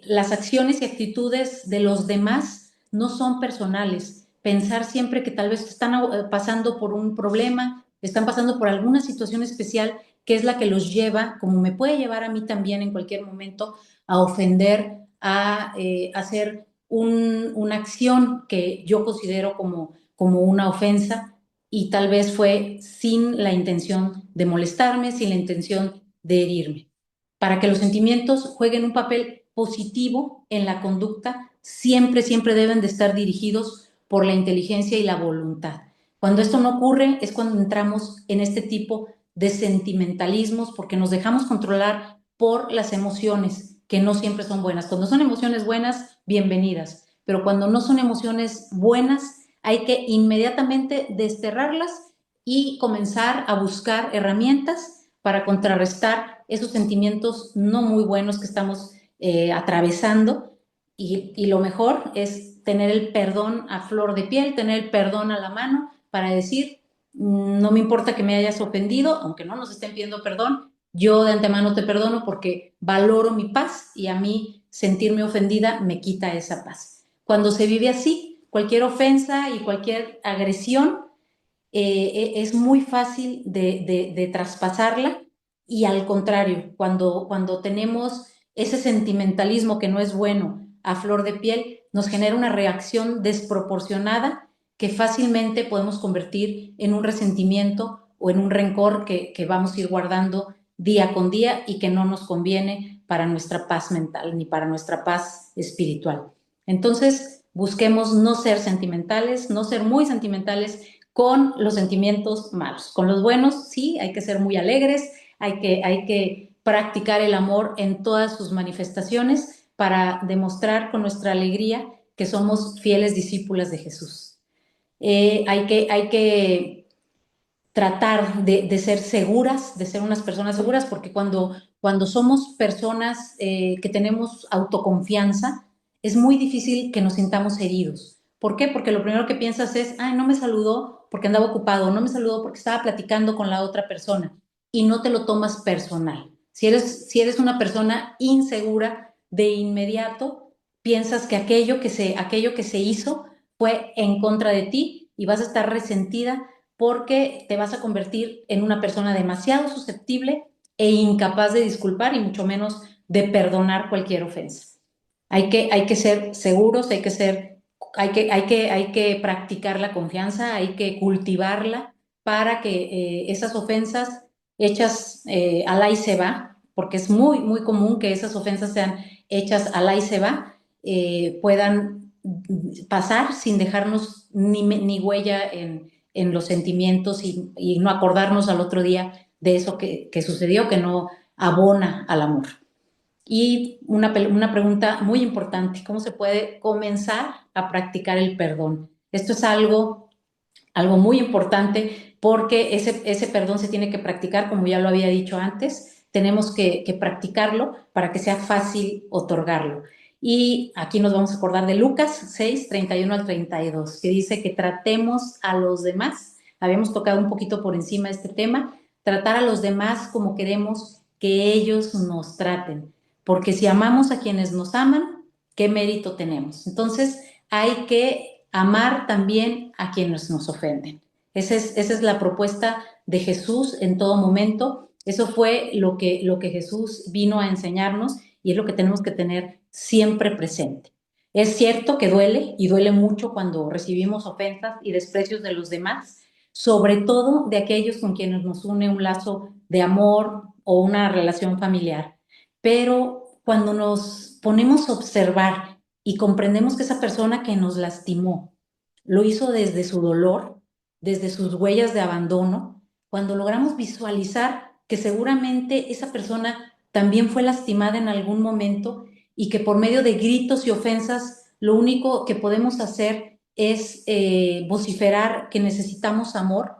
las acciones y actitudes de los demás no son personales. Pensar siempre que tal vez están pasando por un problema, están pasando por alguna situación especial que es la que los lleva, como me puede llevar a mí también en cualquier momento, a ofender, a hacer una acción que yo considero como una ofensa y tal vez fue sin la intención de molestarme, sin la intención de herirme. Para que los sentimientos jueguen un papel positivo en la conducta, siempre deben de estar dirigidos por la inteligencia y la voluntad. Cuando esto no ocurre es cuando entramos en este tipo de sentimentalismos porque nos dejamos controlar por las emociones que no siempre son buenas. Cuando son emociones buenas, bienvenidas, pero cuando no son emociones buenas, hay que inmediatamente desterrarlas y comenzar a buscar herramientas para contrarrestar esos sentimientos no muy buenos que estamos atravesando y lo mejor es tener el perdón a flor de piel, tener el perdón a la mano para decir, no me importa que me hayas ofendido, aunque no nos estén pidiendo perdón, yo de antemano te perdono porque valoro mi paz y a mí sentirme ofendida me quita esa paz. Cuando se vive así, cualquier ofensa y cualquier agresión es muy fácil de traspasarla y al contrario, cuando tenemos ese sentimentalismo que no es bueno a flor de piel, nos genera una reacción desproporcionada que fácilmente podemos convertir en un resentimiento o en un rencor que vamos a ir guardando día con día y que no nos conviene para nuestra paz mental ni para nuestra paz espiritual. Entonces, busquemos no ser sentimentales, no ser muy sentimentales con los sentimientos malos. Con los buenos, sí, hay que ser muy alegres, hay que practicar el amor en todas sus manifestaciones para demostrar con nuestra alegría que somos fieles discípulas de Jesús. Hay que tratar de ser seguras, de ser unas personas seguras, porque cuando somos personas que tenemos autoconfianza, es muy difícil que nos sintamos heridos. ¿Por qué? Porque lo primero que piensas es, ay, no me saludó porque andaba ocupado, no me saludó porque estaba platicando con la otra persona, y no te lo tomas personal. Si eres una persona insegura, de inmediato piensas que aquello que se hizo fue en contra de ti y vas a estar resentida porque te vas a convertir en una persona demasiado susceptible e incapaz de disculpar y mucho menos de perdonar cualquier ofensa. Hay que ser seguros, hay que practicar la confianza, hay que cultivarla para que esas ofensas hechas al ahí se va, porque es muy, muy común que esas ofensas sean hechas al ahí se va, puedan pasar sin dejarnos ni huella en los sentimientos y no acordarnos al otro día de eso que sucedió, que no abona al amor. Y una pregunta muy importante, ¿cómo se puede comenzar a practicar el perdón? Esto es algo muy importante porque ese perdón se tiene que practicar, como ya lo había dicho antes, tenemos que practicarlo para que sea fácil otorgarlo. Y aquí nos vamos a acordar de Lucas 6, 31 al 32, que dice que tratemos a los demás. Habíamos tocado un poquito por encima este tema, tratar a los demás como queremos que ellos nos traten, porque si amamos a quienes nos aman, ¿qué mérito tenemos? Entonces, hay que amar también a quienes nos ofenden. Esa es la propuesta de Jesús en todo momento. Eso fue lo que Jesús vino a enseñarnos y es lo que tenemos que tener siempre presente. Es cierto que duele y duele mucho cuando recibimos ofensas y desprecios de los demás, sobre todo de aquellos con quienes nos une un lazo de amor o una relación familiar. Pero cuando nos ponemos a observar y comprendemos que esa persona que nos lastimó lo hizo desde su dolor, desde sus huellas de abandono, cuando logramos visualizar que seguramente esa persona también fue lastimada en algún momento y que por medio de gritos y ofensas lo único que podemos hacer es vociferar que necesitamos amor,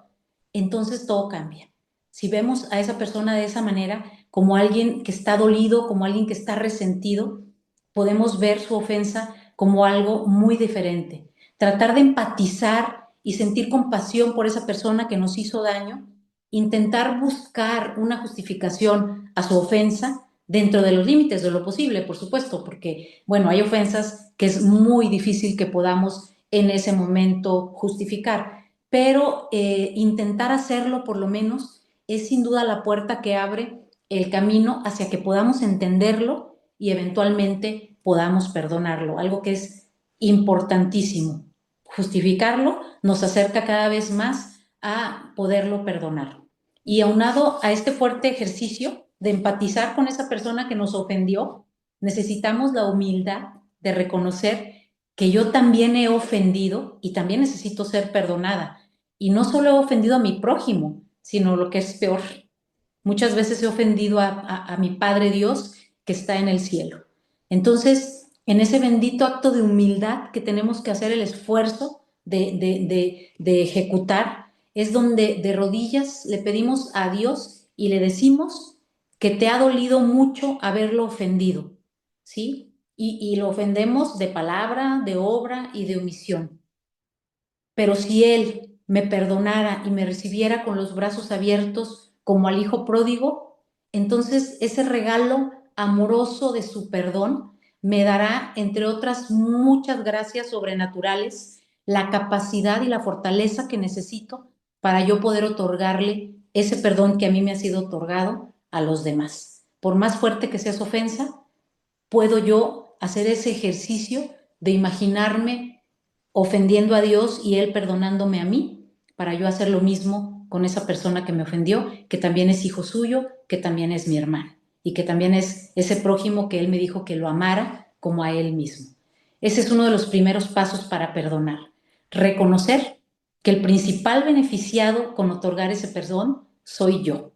entonces todo cambia. Si vemos a esa persona de esa manera, como alguien que está dolido, como alguien que está resentido, podemos ver su ofensa como algo muy diferente. Tratar de empatizar y sentir compasión por esa persona que nos hizo daño, intentar buscar una justificación a su ofensa dentro de los límites de lo posible, por supuesto, porque, bueno, hay ofensas que es muy difícil que podamos en ese momento justificar, pero intentar hacerlo por lo menos es sin duda la puerta que abre el camino hacia que podamos entenderlo y eventualmente podamos perdonarlo, algo que es importantísimo. Justificarlo nos acerca cada vez más a poderlo perdonar. Y aunado a este fuerte ejercicio de empatizar con esa persona que nos ofendió, necesitamos la humildad de reconocer que yo también he ofendido y también necesito ser perdonada. Y no solo he ofendido a mi prójimo, sino lo que es peor. Muchas veces he ofendido a mi Padre Dios que está en el cielo. Entonces, en ese bendito acto de humildad que tenemos que hacer el esfuerzo de ejecutar, es donde de rodillas le pedimos a Dios y le decimos que te ha dolido mucho haberlo ofendido, ¿sí? Y lo ofendemos de palabra, de obra y de omisión. Pero si Él me perdonara y me recibiera con los brazos abiertos como al hijo pródigo, entonces ese regalo amoroso de su perdón me dará, entre otras muchas gracias sobrenaturales, la capacidad y la fortaleza que necesito para yo poder otorgarle ese perdón que a mí me ha sido otorgado a los demás. Por más fuerte que sea su ofensa, puedo yo hacer ese ejercicio de imaginarme ofendiendo a Dios y Él perdonándome a mí, para yo hacer lo mismo con esa persona que me ofendió, que también es hijo suyo, que también es mi hermano y que también es ese prójimo que Él me dijo que lo amara como a Él mismo. Ese es uno de los primeros pasos para perdonar. Reconocer que el principal beneficiado con otorgar ese perdón soy yo.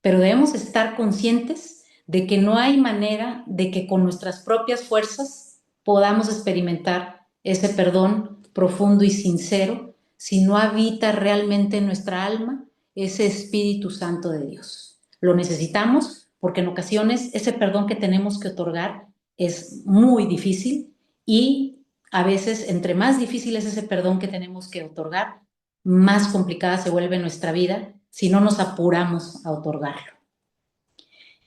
Pero debemos estar conscientes de que no hay manera de que con nuestras propias fuerzas podamos experimentar ese perdón profundo y sincero si no habita realmente en nuestra alma ese Espíritu Santo de Dios. Lo necesitamos porque en ocasiones ese perdón que tenemos que otorgar es muy difícil y a veces entre más difícil es ese perdón que tenemos que otorgar, más complicada se vuelve nuestra vida si no nos apuramos a otorgarlo.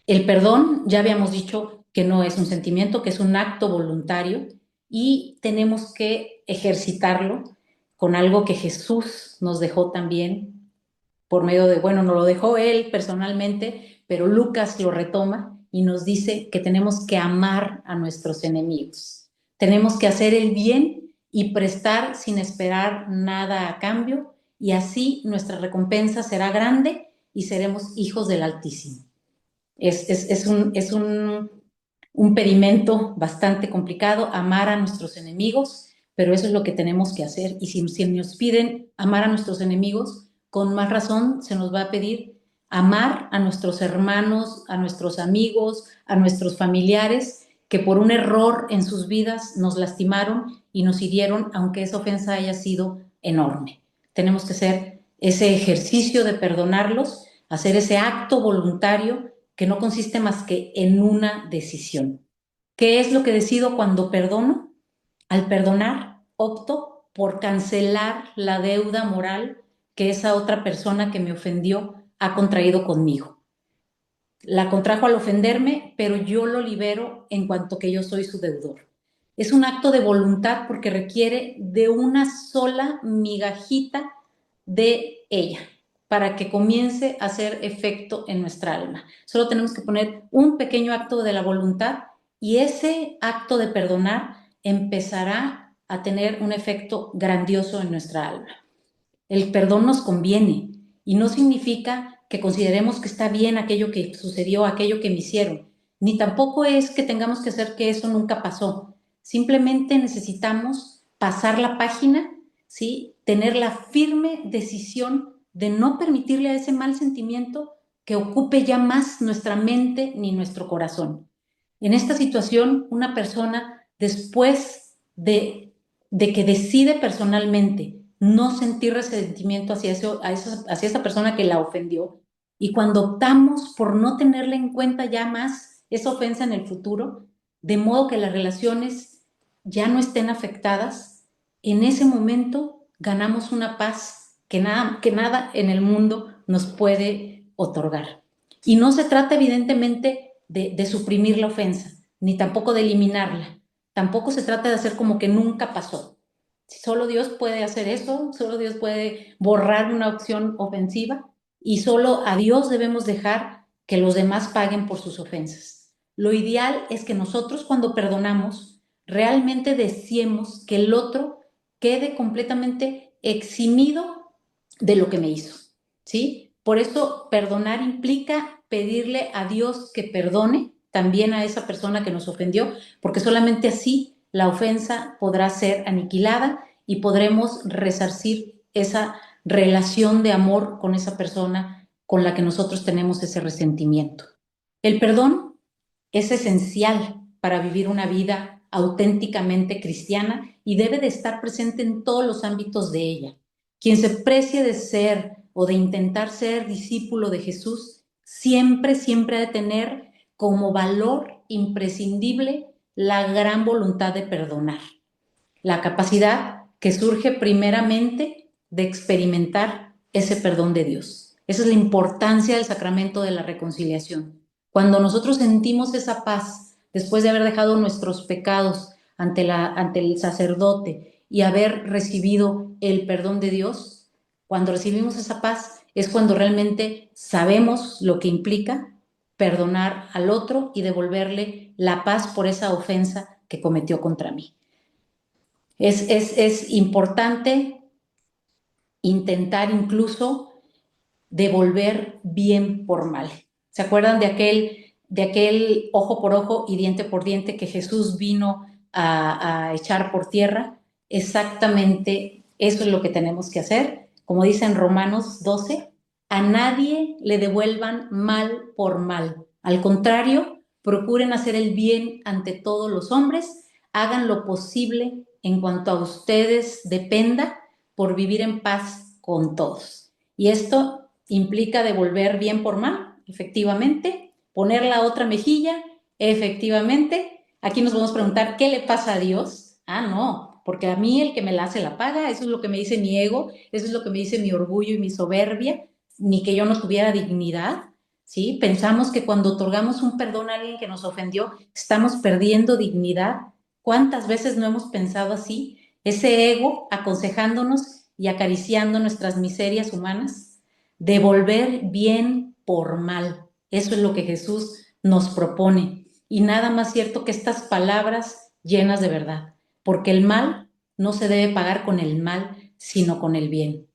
El perdón, ya habíamos dicho que no es un sentimiento, que es un acto voluntario y tenemos que ejercitarlo con algo que Jesús nos dejó también por medio de, bueno, nos lo dejó él personalmente, pero Lucas lo retoma y nos dice que tenemos que amar a nuestros enemigos. Tenemos que hacer el bien y prestar sin esperar nada a cambio y así nuestra recompensa será grande y seremos hijos del Altísimo. Es un pedimento bastante complicado, amar a nuestros enemigos, pero eso es lo que tenemos que hacer. Y si nos piden amar a nuestros enemigos, con más razón se nos va a pedir amar a nuestros hermanos, a nuestros amigos, a nuestros familiares, que por un error en sus vidas nos lastimaron y nos hirieron, aunque esa ofensa haya sido enorme. Tenemos que hacer ese ejercicio de perdonarlos, hacer ese acto voluntario que no consiste más que en una decisión. ¿Qué es lo que decido cuando perdono? Al perdonar, opto por cancelar la deuda moral que esa otra persona que me ofendió ha contraído conmigo. La contrajo al ofenderme, pero yo lo libero en cuanto que yo soy su deudor. Es un acto de voluntad porque requiere de una sola migajita de ella para que comience a hacer efecto en nuestra alma. Solo tenemos que poner un pequeño acto de la voluntad y ese acto de perdonar empezará a tener un efecto grandioso en nuestra alma. El perdón nos conviene y no significa que consideremos que está bien aquello que sucedió, aquello que me hicieron, ni tampoco es que tengamos que hacer que eso nunca pasó. Simplemente necesitamos pasar la página, ¿sí? Tener la firme decisión de no permitirle a ese mal sentimiento que ocupe ya más nuestra mente ni nuestro corazón. En esta situación, una persona, después de que decide personalmente no sentir resentimiento hacia esa persona que la ofendió, y cuando optamos por no tenerle en cuenta ya más esa ofensa en el futuro, de modo que las relaciones ya no estén afectadas, en ese momento ganamos una paz que nada en el mundo nos puede otorgar. Y no se trata evidentemente de suprimir la ofensa, ni tampoco de eliminarla. Tampoco se trata de hacer como que nunca pasó. Solo Dios puede hacer eso, solo Dios puede borrar una acción ofensiva y solo a Dios debemos dejar que los demás paguen por sus ofensas. Lo ideal es que nosotros cuando perdonamos realmente deseemos que el otro quede completamente eximido de lo que me hizo, ¿sí? Por eso perdonar implica pedirle a Dios que perdone también a esa persona que nos ofendió, porque solamente así la ofensa podrá ser aniquilada y podremos resarcir esa relación de amor con esa persona con la que nosotros tenemos ese resentimiento. El perdón es esencial para vivir una vida auténticamente cristiana y debe de estar presente en todos los ámbitos de ella. Quien se precie de ser o de intentar ser discípulo de Jesús, siempre ha de tener como valor imprescindible la gran voluntad de perdonar, la capacidad que surge primeramente de experimentar ese perdón de Dios. Esa es la importancia del sacramento de la reconciliación. Cuando nosotros sentimos esa paz, después de haber dejado nuestros pecados ante el sacerdote y haber recibido el perdón de Dios, cuando recibimos esa paz es cuando realmente sabemos lo que implica perdonar al otro y devolverle la paz por esa ofensa que cometió contra mí. Es importante intentar incluso devolver bien por mal. ¿Se acuerdan de aquel ojo por ojo y diente por diente que Jesús vino a echar por tierra? Exactamente eso es lo que tenemos que hacer. Como dice en Romanos 12, a nadie le devuelvan mal por mal, Al contrario, procuren hacer el bien ante todos los hombres, hagan lo posible en cuanto a ustedes dependa por vivir en paz con todos. Y esto implica devolver bien por mal, efectivamente, poner la otra mejilla, efectivamente. Aquí nos vamos a preguntar, ¿qué le pasa a Dios? Ah, no, porque a mí el que me la hace la paga, eso es lo que me dice mi ego, eso es lo que me dice mi orgullo y mi soberbia, ni que yo no tuviera dignidad. ¿Sí? Pensamos que cuando otorgamos un perdón a alguien que nos ofendió, estamos perdiendo dignidad. ¿Cuántas veces no hemos pensado así? Ese ego aconsejándonos y acariciando nuestras miserias humanas. Devolver bien por mal. Eso es lo que Jesús nos propone. Y nada más cierto que estas palabras llenas de verdad. Porque el mal no se debe pagar con el mal, sino con el bien.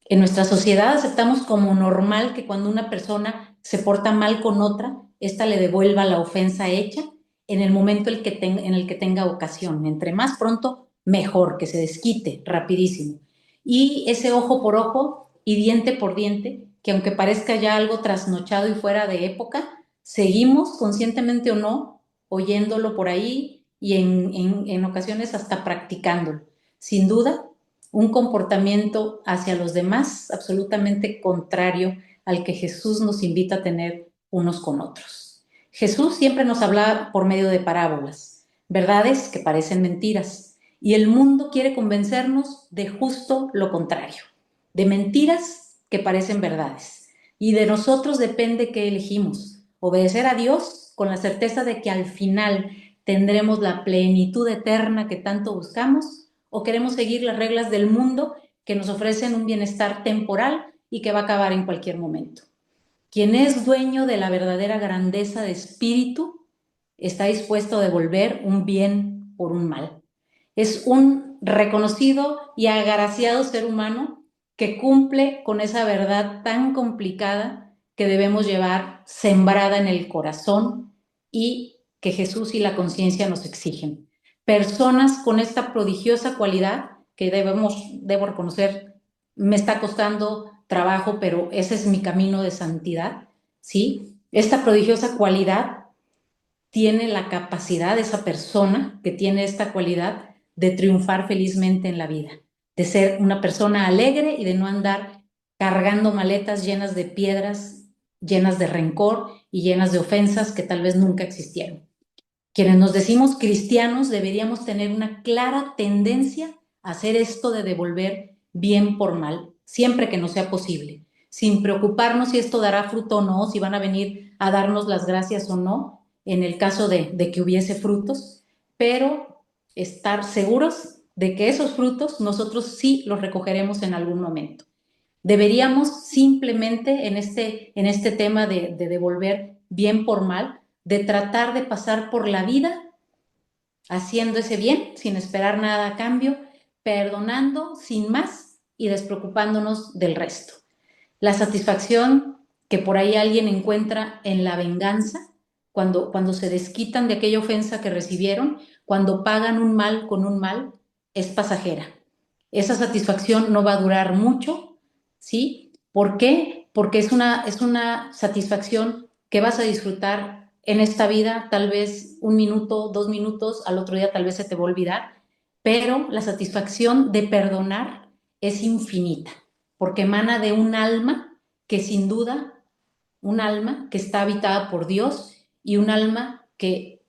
En nuestra sociedad aceptamos como normal que cuando una persona se porta mal con otra, ésta le devuelva la ofensa hecha en el momento en el que tenga ocasión. Entre más pronto, mejor, que se desquite rapidísimo. Y ese ojo por ojo y diente por diente, que aunque parezca ya algo trasnochado y fuera de época, seguimos, conscientemente o no, oyéndolo por ahí y en ocasiones hasta practicándolo. Sin duda, un comportamiento hacia los demás absolutamente contrario al que Jesús nos invita a tener unos con otros. Jesús siempre nos habla por medio de parábolas, verdades que parecen mentiras, y el mundo quiere convencernos de justo lo contrario, de mentiras que parecen verdades. Y de nosotros depende qué elegimos, obedecer a Dios con la certeza de que al final tendremos la plenitud eterna que tanto buscamos, o queremos seguir las reglas del mundo que nos ofrecen un bienestar temporal y que va a acabar en cualquier momento. Quien es dueño de la verdadera grandeza de espíritu está dispuesto a devolver un bien por un mal. Es un reconocido y agraciado ser humano que cumple con esa verdad tan complicada que debemos llevar sembrada en el corazón y que Jesús y la conciencia nos exigen. Personas con esta prodigiosa cualidad que debo reconocer, me está costando trabajo, pero ese es mi camino de santidad, ¿sí? Esta prodigiosa cualidad tiene la capacidad, esa persona que tiene esta cualidad, de triunfar felizmente en la vida, de ser una persona alegre y de no andar cargando maletas llenas de piedras, llenas de rencor y llenas de ofensas que tal vez nunca existieron. Quienes nos decimos cristianos deberíamos tener una clara tendencia a hacer esto de devolver bien por mal, siempre que nos sea posible, sin preocuparnos si esto dará fruto o no, si van a venir a darnos las gracias o no, en el caso de que hubiese frutos, pero estar seguros de que esos frutos nosotros sí los recogeremos en algún momento. Deberíamos simplemente en este tema de devolver bien por mal, de tratar de pasar por la vida haciendo ese bien sin esperar nada a cambio, perdonando sin más y despreocupándonos del resto. La satisfacción que por ahí alguien encuentra en la venganza, cuando se desquitan de aquella ofensa que recibieron, cuando pagan un mal con un mal, es pasajera. Esa satisfacción no va a durar mucho, ¿sí? ¿Por qué? Porque es una satisfacción que vas a disfrutar en esta vida, tal vez 1 minuto, 2 minutos, al otro día tal vez se te va a olvidar, pero la satisfacción de perdonar es infinita, porque emana de un alma que sin duda, un alma que está habitada por Dios y un alma que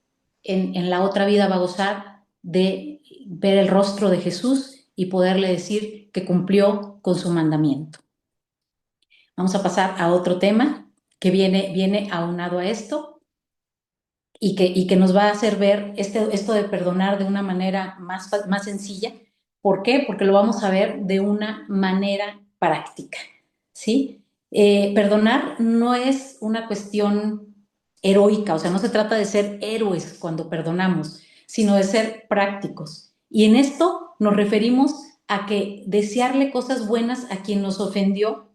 en la otra vida va a gozar de ver el rostro de Jesús y poderle decir que cumplió con su mandamiento. Vamos a pasar a otro tema que viene aunado a esto y que nos va a hacer ver esto de perdonar de una manera más sencilla. ¿Por qué? Porque lo vamos a ver de una manera práctica, ¿sí? Perdonar no es una cuestión heroica, o sea, no se trata de ser héroes cuando perdonamos, sino de ser prácticos. Y en esto nos referimos a que desearle cosas buenas a quien nos ofendió,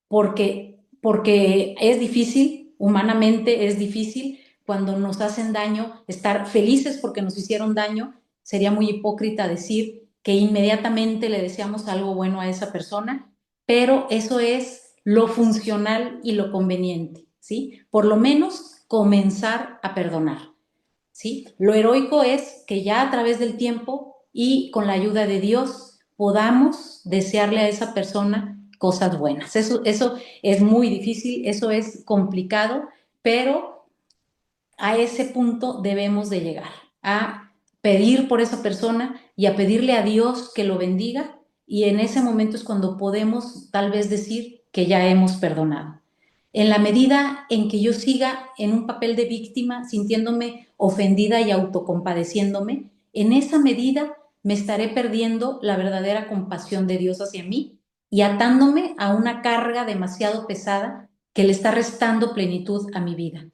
porque es difícil, humanamente es difícil, cuando nos hacen daño, estar felices porque nos hicieron daño. Sería muy hipócrita decir que inmediatamente le deseamos algo bueno a esa persona, pero eso es lo funcional y lo conveniente, ¿sí? Por lo menos comenzar a perdonar, ¿sí? Lo heroico es que ya a través del tiempo y con la ayuda de Dios podamos desearle a esa persona cosas buenas. Eso es muy difícil, eso es complicado, pero a ese punto debemos de llegar, a pedir por esa persona y a pedirle a Dios que lo bendiga, y en ese momento es cuando podemos tal vez decir que ya hemos perdonado. En la medida en que yo siga en un papel de víctima, sintiéndome ofendida y autocompadeciéndome, en esa medida me estaré perdiendo la verdadera compasión de Dios hacia mí y atándome a una carga demasiado pesada que le está restando plenitud a mi vida.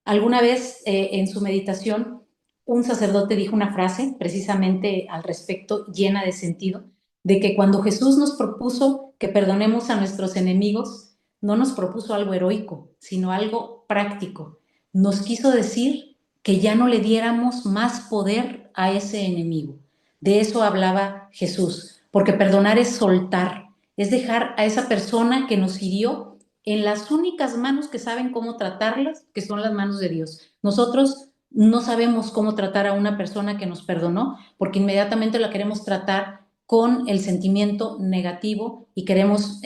Alguna vez en su meditación, un sacerdote dijo una frase precisamente al respecto, llena de sentido, de que cuando Jesús nos propuso que perdonemos a nuestros enemigos, no nos propuso algo heroico, sino algo práctico. Nos quiso decir que ya no le diéramos más poder a ese enemigo. De eso hablaba Jesús, porque perdonar es soltar, es dejar a esa persona que nos hirió en las únicas manos que saben cómo tratarlas, que son las manos de Dios. Nosotros no sabemos cómo tratar a una persona que nos perdonó, porque inmediatamente la queremos tratar con el sentimiento negativo y queremos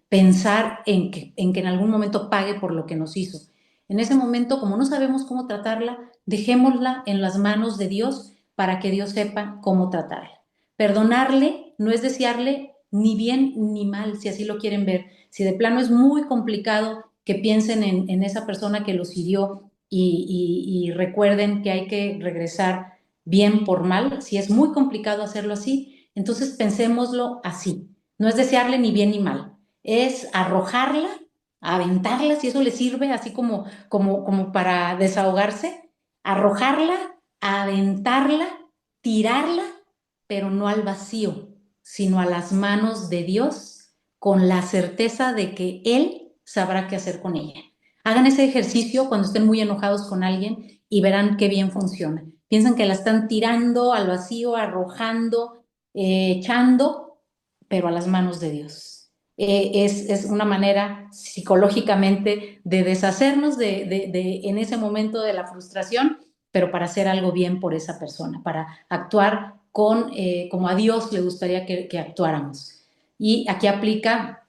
pensar en que en algún momento pague por lo que nos hizo. En ese momento, como no sabemos cómo tratarla, dejémosla en las manos de Dios para que Dios sepa cómo tratarla. Perdonarle no es desearle ni bien ni mal, si así lo quieren ver. Si de plano es muy complicado que piensen en esa persona que los hirió y recuerden que hay que regresar bien por mal, si es muy complicado hacerlo así, entonces pensémoslo así. No es desearle ni bien ni mal, es arrojarla, aventarla, si eso le sirve, así como para desahogarse, arrojarla, aventarla, tirarla, pero no al vacío, sino a las manos de Dios, con la certeza de que Él sabrá qué hacer con ella. Hagan ese ejercicio cuando estén muy enojados con alguien y verán qué bien funciona. Piensan que la están tirando al vacío, arrojando, echando, pero a las manos de Dios. Es una manera psicológicamente de deshacernos en ese momento de la frustración, pero para hacer algo bien por esa persona, para actuar como a Dios le gustaría que actuáramos. Y aquí aplica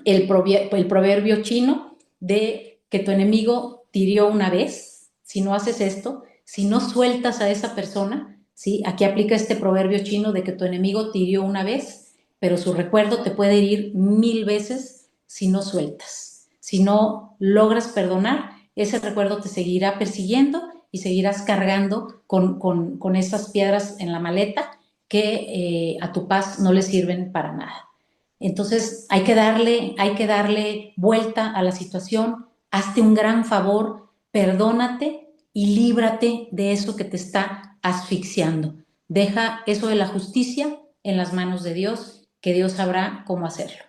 el proverbio chino de que tu enemigo te hirió una vez. Si no haces esto, si no sueltas a esa persona, ¿sí? Aquí aplica este proverbio chino de que tu enemigo te hirió una vez, pero su recuerdo te puede herir 1000 veces si no sueltas. Si no logras perdonar, ese recuerdo te seguirá persiguiendo y seguirás cargando con esas piedras en la maleta que a tu paz no le sirven para nada. Entonces hay que darle vuelta a la situación, hazte un gran favor, perdónate y líbrate de eso que te está asfixiando. Deja eso de la justicia en las manos de Dios, que Dios sabrá cómo hacerlo.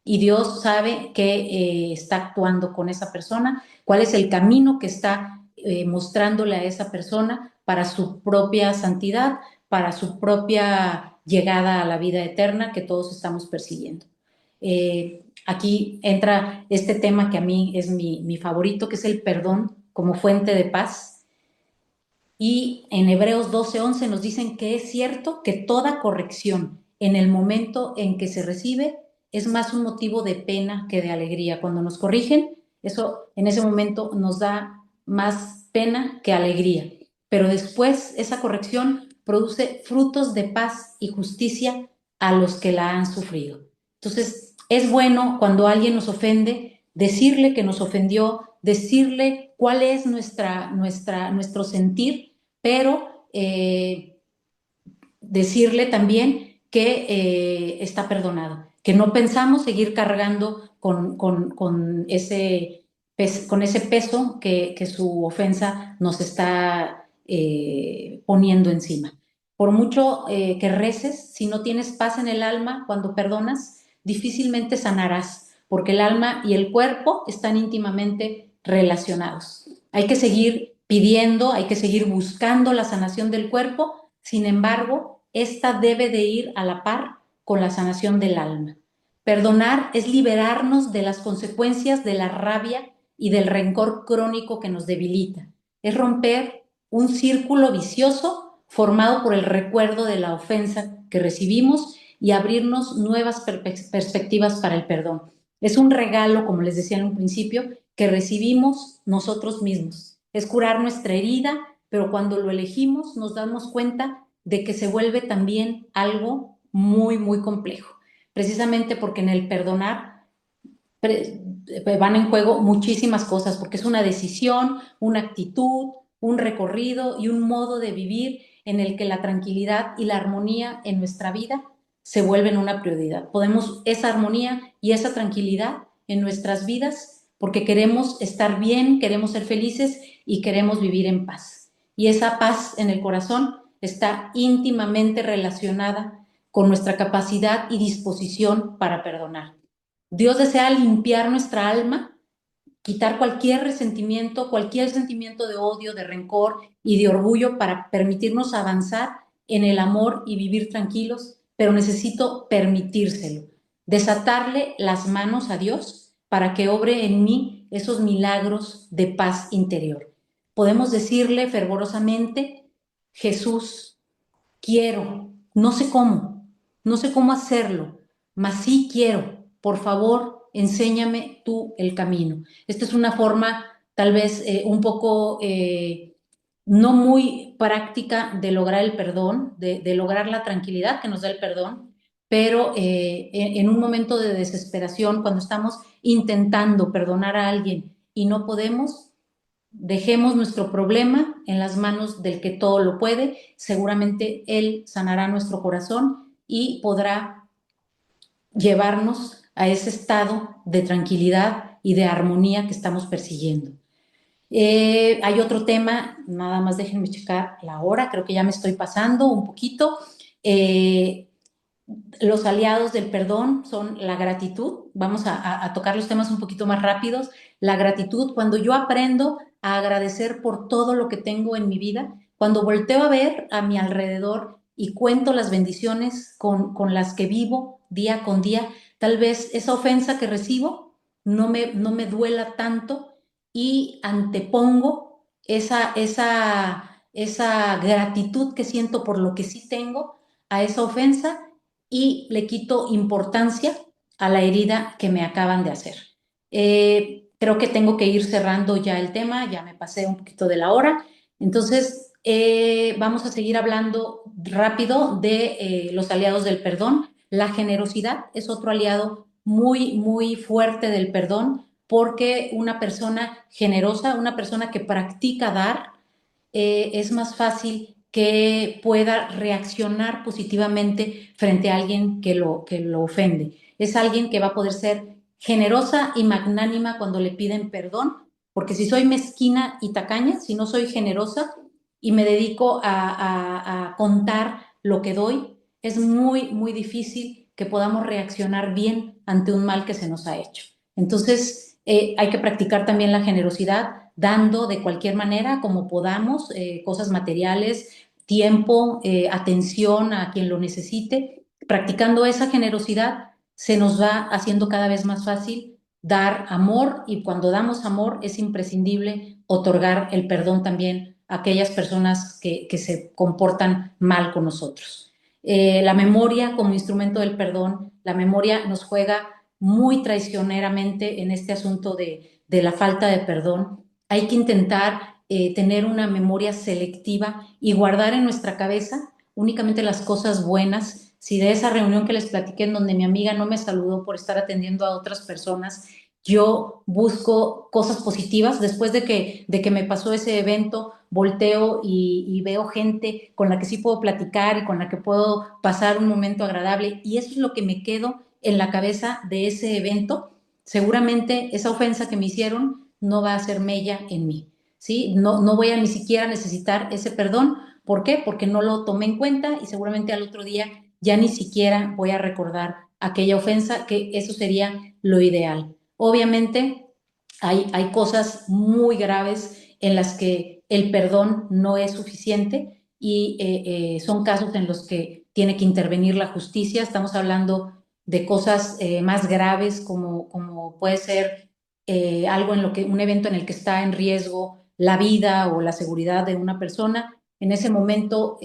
Y Dios sabe que está actuando con esa persona, cuál es el camino que está mostrándole a esa persona para su propia santidad, para su propia llegada a la vida eterna que todos estamos persiguiendo. Aquí entra este tema que a mí es mi favorito, que es el perdón como fuente de paz. Y en Hebreos 12:11 nos dicen que es cierto que toda corrección en el momento en que se recibe es más un motivo de pena que de alegría. Cuando nos corrigen, eso en ese momento nos da más pena que alegría. Pero después esa corrección produce frutos de paz y justicia a los que la han sufrido. Entonces, es bueno cuando alguien nos ofende decirle que nos ofendió, decirle cuál es nuestro sentir, pero decirle también que está perdonado, que no pensamos seguir cargando con ese peso que su ofensa nos está poniendo encima. Por mucho que reces, si no tienes paz en el alma cuando perdonas, difícilmente sanarás, porque el alma y el cuerpo están íntimamente relacionados. Hay que seguir pidiendo, hay que seguir buscando la sanación del cuerpo. Sin embargo, esta debe de ir a la par con la sanación del alma. Perdonar es liberarnos de las consecuencias de la rabia y del rencor crónico que nos debilita. Es romper un círculo vicioso formado por el recuerdo de la ofensa que recibimos y abrirnos nuevas perspectivas para el perdón. Es un regalo, como les decía en un principio, que recibimos nosotros mismos. Es curar nuestra herida, pero cuando lo elegimos nos damos cuenta de que se vuelve también algo muy, muy complejo. Precisamente porque en el perdonar van en juego muchísimas cosas, porque es una decisión, una actitud, un recorrido y un modo de vivir en el que la tranquilidad y la armonía en nuestra vida se vuelven una prioridad. Podemos esa armonía y esa tranquilidad en nuestras vidas porque queremos estar bien, queremos ser felices y queremos vivir en paz. Y esa paz en el corazón está íntimamente relacionada con nuestra capacidad y disposición para perdonar. Dios desea limpiar nuestra alma, quitar cualquier resentimiento, cualquier sentimiento de odio, de rencor y de orgullo para permitirnos avanzar en el amor y vivir tranquilos, pero necesito permitírselo, desatarle las manos a Dios para que obre en mí esos milagros de paz interior. Podemos decirle fervorosamente: Jesús, quiero, no sé cómo hacerlo, mas sí quiero, por favor, enséñame tú el camino. Esta es una forma tal vez un poco no muy práctica de lograr el perdón, de lograr la tranquilidad que nos da el perdón, pero en un momento de desesperación, cuando estamos intentando perdonar a alguien y no podemos, dejemos nuestro problema en las manos del que todo lo puede. Seguramente Él sanará nuestro corazón y podrá llevarnos a ese estado de tranquilidad y de armonía que estamos persiguiendo. Hay otro tema, nada más déjenme checar la hora, creo que ya me estoy pasando un poquito. Los aliados del perdón son la gratitud. Vamos a tocar los temas un poquito más rápidos. La gratitud, cuando yo aprendo a agradecer por todo lo que tengo en mi vida, cuando volteo a ver a mi alrededor y cuento las bendiciones con las que vivo día con día, tal vez esa ofensa que recibo no me duela tanto y antepongo esa gratitud que siento por lo que sí tengo a esa ofensa y le quito importancia a la herida que me acaban de hacer. Creo que tengo que ir cerrando ya el tema, ya me pasé un poquito de la hora, entonces vamos a seguir hablando rápido de los aliados del perdón. La generosidad es otro aliado muy, muy fuerte del perdón, porque una persona generosa, una persona que practica dar, es más fácil que pueda reaccionar positivamente frente a alguien que lo ofende. Es alguien que va a poder ser generosa y magnánima cuando le piden perdón, porque si soy mezquina y tacaña, si no soy generosa y me dedico a contar lo que doy, es muy, muy difícil que podamos reaccionar bien ante un mal que se nos ha hecho. Entonces, hay que practicar también la generosidad, dando de cualquier manera, como podamos, cosas materiales, tiempo, atención a quien lo necesite. Practicando esa generosidad, se nos va haciendo cada vez más fácil dar amor, y cuando damos amor es imprescindible otorgar el perdón también a aquellas personas que se comportan mal con nosotros. La memoria como instrumento del perdón, la memoria nos juega muy traicioneramente en este asunto de la falta de perdón. Hay que intentar tener una memoria selectiva y guardar en nuestra cabeza únicamente las cosas buenas. Si de esa reunión que les platiqué en donde mi amiga no me saludó por estar atendiendo a otras personas, yo busco cosas positivas. Después de que me pasó ese evento, volteo y veo gente con la que sí puedo platicar y con la que puedo pasar un momento agradable, y eso es lo que me quedo en la cabeza de ese evento. Seguramente esa ofensa que me hicieron no va a ser mella en mí, ¿sí? No voy a ni siquiera necesitar ese perdón. ¿Por qué? Porque no lo tomé en cuenta y seguramente al otro día ya ni siquiera voy a recordar aquella ofensa, que eso sería lo ideal. Obviamente hay cosas muy graves en las que el perdón no es suficiente y son casos en los que tiene que intervenir la justicia. Estamos hablando de cosas más graves como puede ser algo un evento en el que está en riesgo la vida o la seguridad de una persona, en ese momento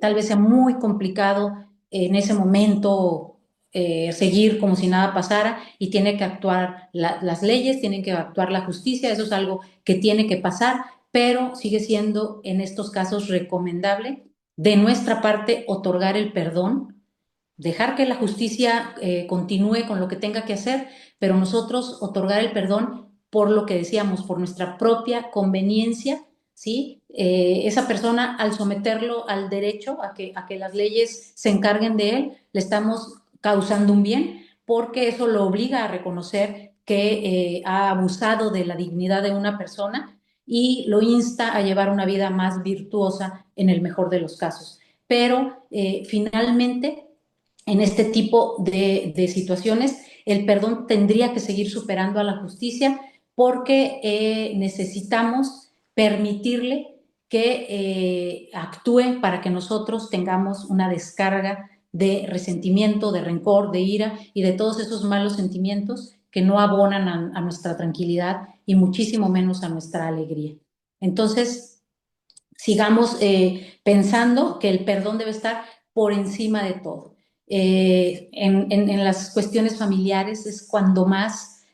tal vez sea muy complicado en ese momento seguir como si nada pasara y tiene que actuar las leyes, tienen que actuar la justicia, eso es algo que tiene que pasar, pero sigue siendo en estos casos recomendable de nuestra parte otorgar el perdón, dejar que la justicia continúe con lo que tenga que hacer, pero nosotros otorgar el perdón por lo que decíamos, por nuestra propia conveniencia, ¿sí? Esa persona, al someterlo al derecho, a que las leyes se encarguen de él, le estamos causando un bien, porque eso lo obliga a reconocer que ha abusado de la dignidad de una persona y lo insta a llevar una vida más virtuosa en el mejor de los casos. Pero finalmente, en este tipo de situaciones, el perdón tendría que seguir superando a la justicia porque necesitamos permitirle que actúe para que nosotros tengamos una descarga de resentimiento, de rencor, de ira y de todos esos malos sentimientos que no abonan a nuestra tranquilidad y muchísimo menos a nuestra alegría. Entonces, sigamos pensando que el perdón debe estar por encima de todo. En las cuestiones familiares es cuando más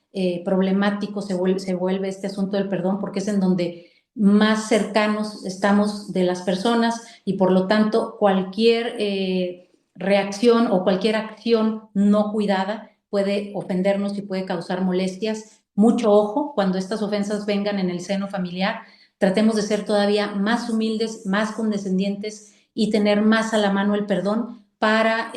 problemático se vuelve este asunto del perdón, porque es en donde más cercanos estamos de las personas y por lo tanto cualquier reacción o cualquier acción no cuidada puede ofendernos y puede causar molestias. Mucho ojo cuando estas ofensas vengan en el seno familiar. Tratemos de ser todavía más humildes, más condescendientes y tener más a la mano el perdón para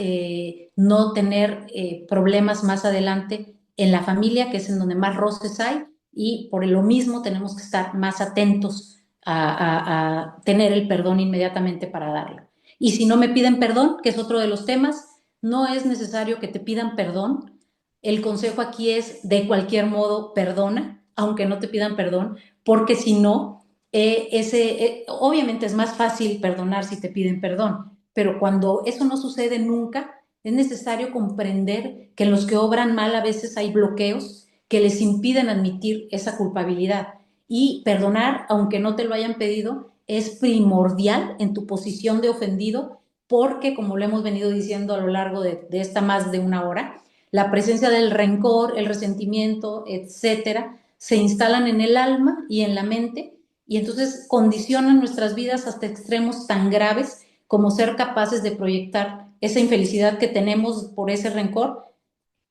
no tener problemas más adelante en la familia, que es en donde más roces hay, y por lo mismo tenemos que estar más atentos a tener el perdón inmediatamente para darlo. Y si no me piden perdón, que es otro de los temas, no es necesario que te pidan perdón. El consejo aquí es, de cualquier modo, perdona, aunque no te pidan perdón, porque si no, obviamente es más fácil perdonar si te piden perdón, pero cuando eso no sucede nunca, es necesario comprender que en los que obran mal a veces hay bloqueos que les impiden admitir esa culpabilidad. Y perdonar, aunque no te lo hayan pedido, es primordial en tu posición de ofendido, porque, como lo hemos venido diciendo a lo largo de esta más de una hora, la presencia del rencor, el resentimiento, etcétera, se instalan en el alma y en la mente y entonces condicionan nuestras vidas hasta extremos tan graves como ser capaces de proyectar esa infelicidad que tenemos por ese rencor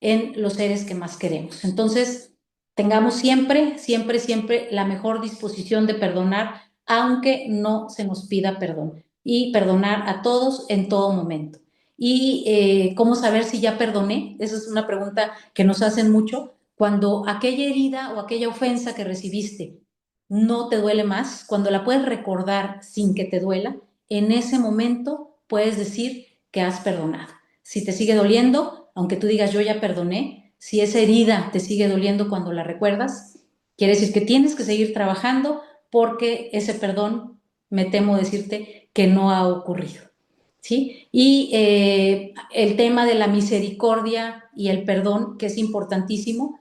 en los seres que más queremos. Entonces, tengamos siempre, siempre, siempre la mejor disposición de perdonar, aunque no se nos pida perdón, y perdonar a todos en todo momento. ¿Y cómo saber si ya perdoné? Esa es una pregunta que nos hacen mucho. Cuando aquella herida o aquella ofensa que recibiste no te duele más, cuando la puedes recordar sin que te duela, en ese momento puedes decir que has perdonado. Si te sigue doliendo, aunque tú digas yo ya perdoné, si esa herida te sigue doliendo cuando la recuerdas, quiere decir que tienes que seguir trabajando porque ese perdón, me temo decirte, que no ha ocurrido. ¿Sí? Y el tema de la misericordia y el perdón, que es importantísimo.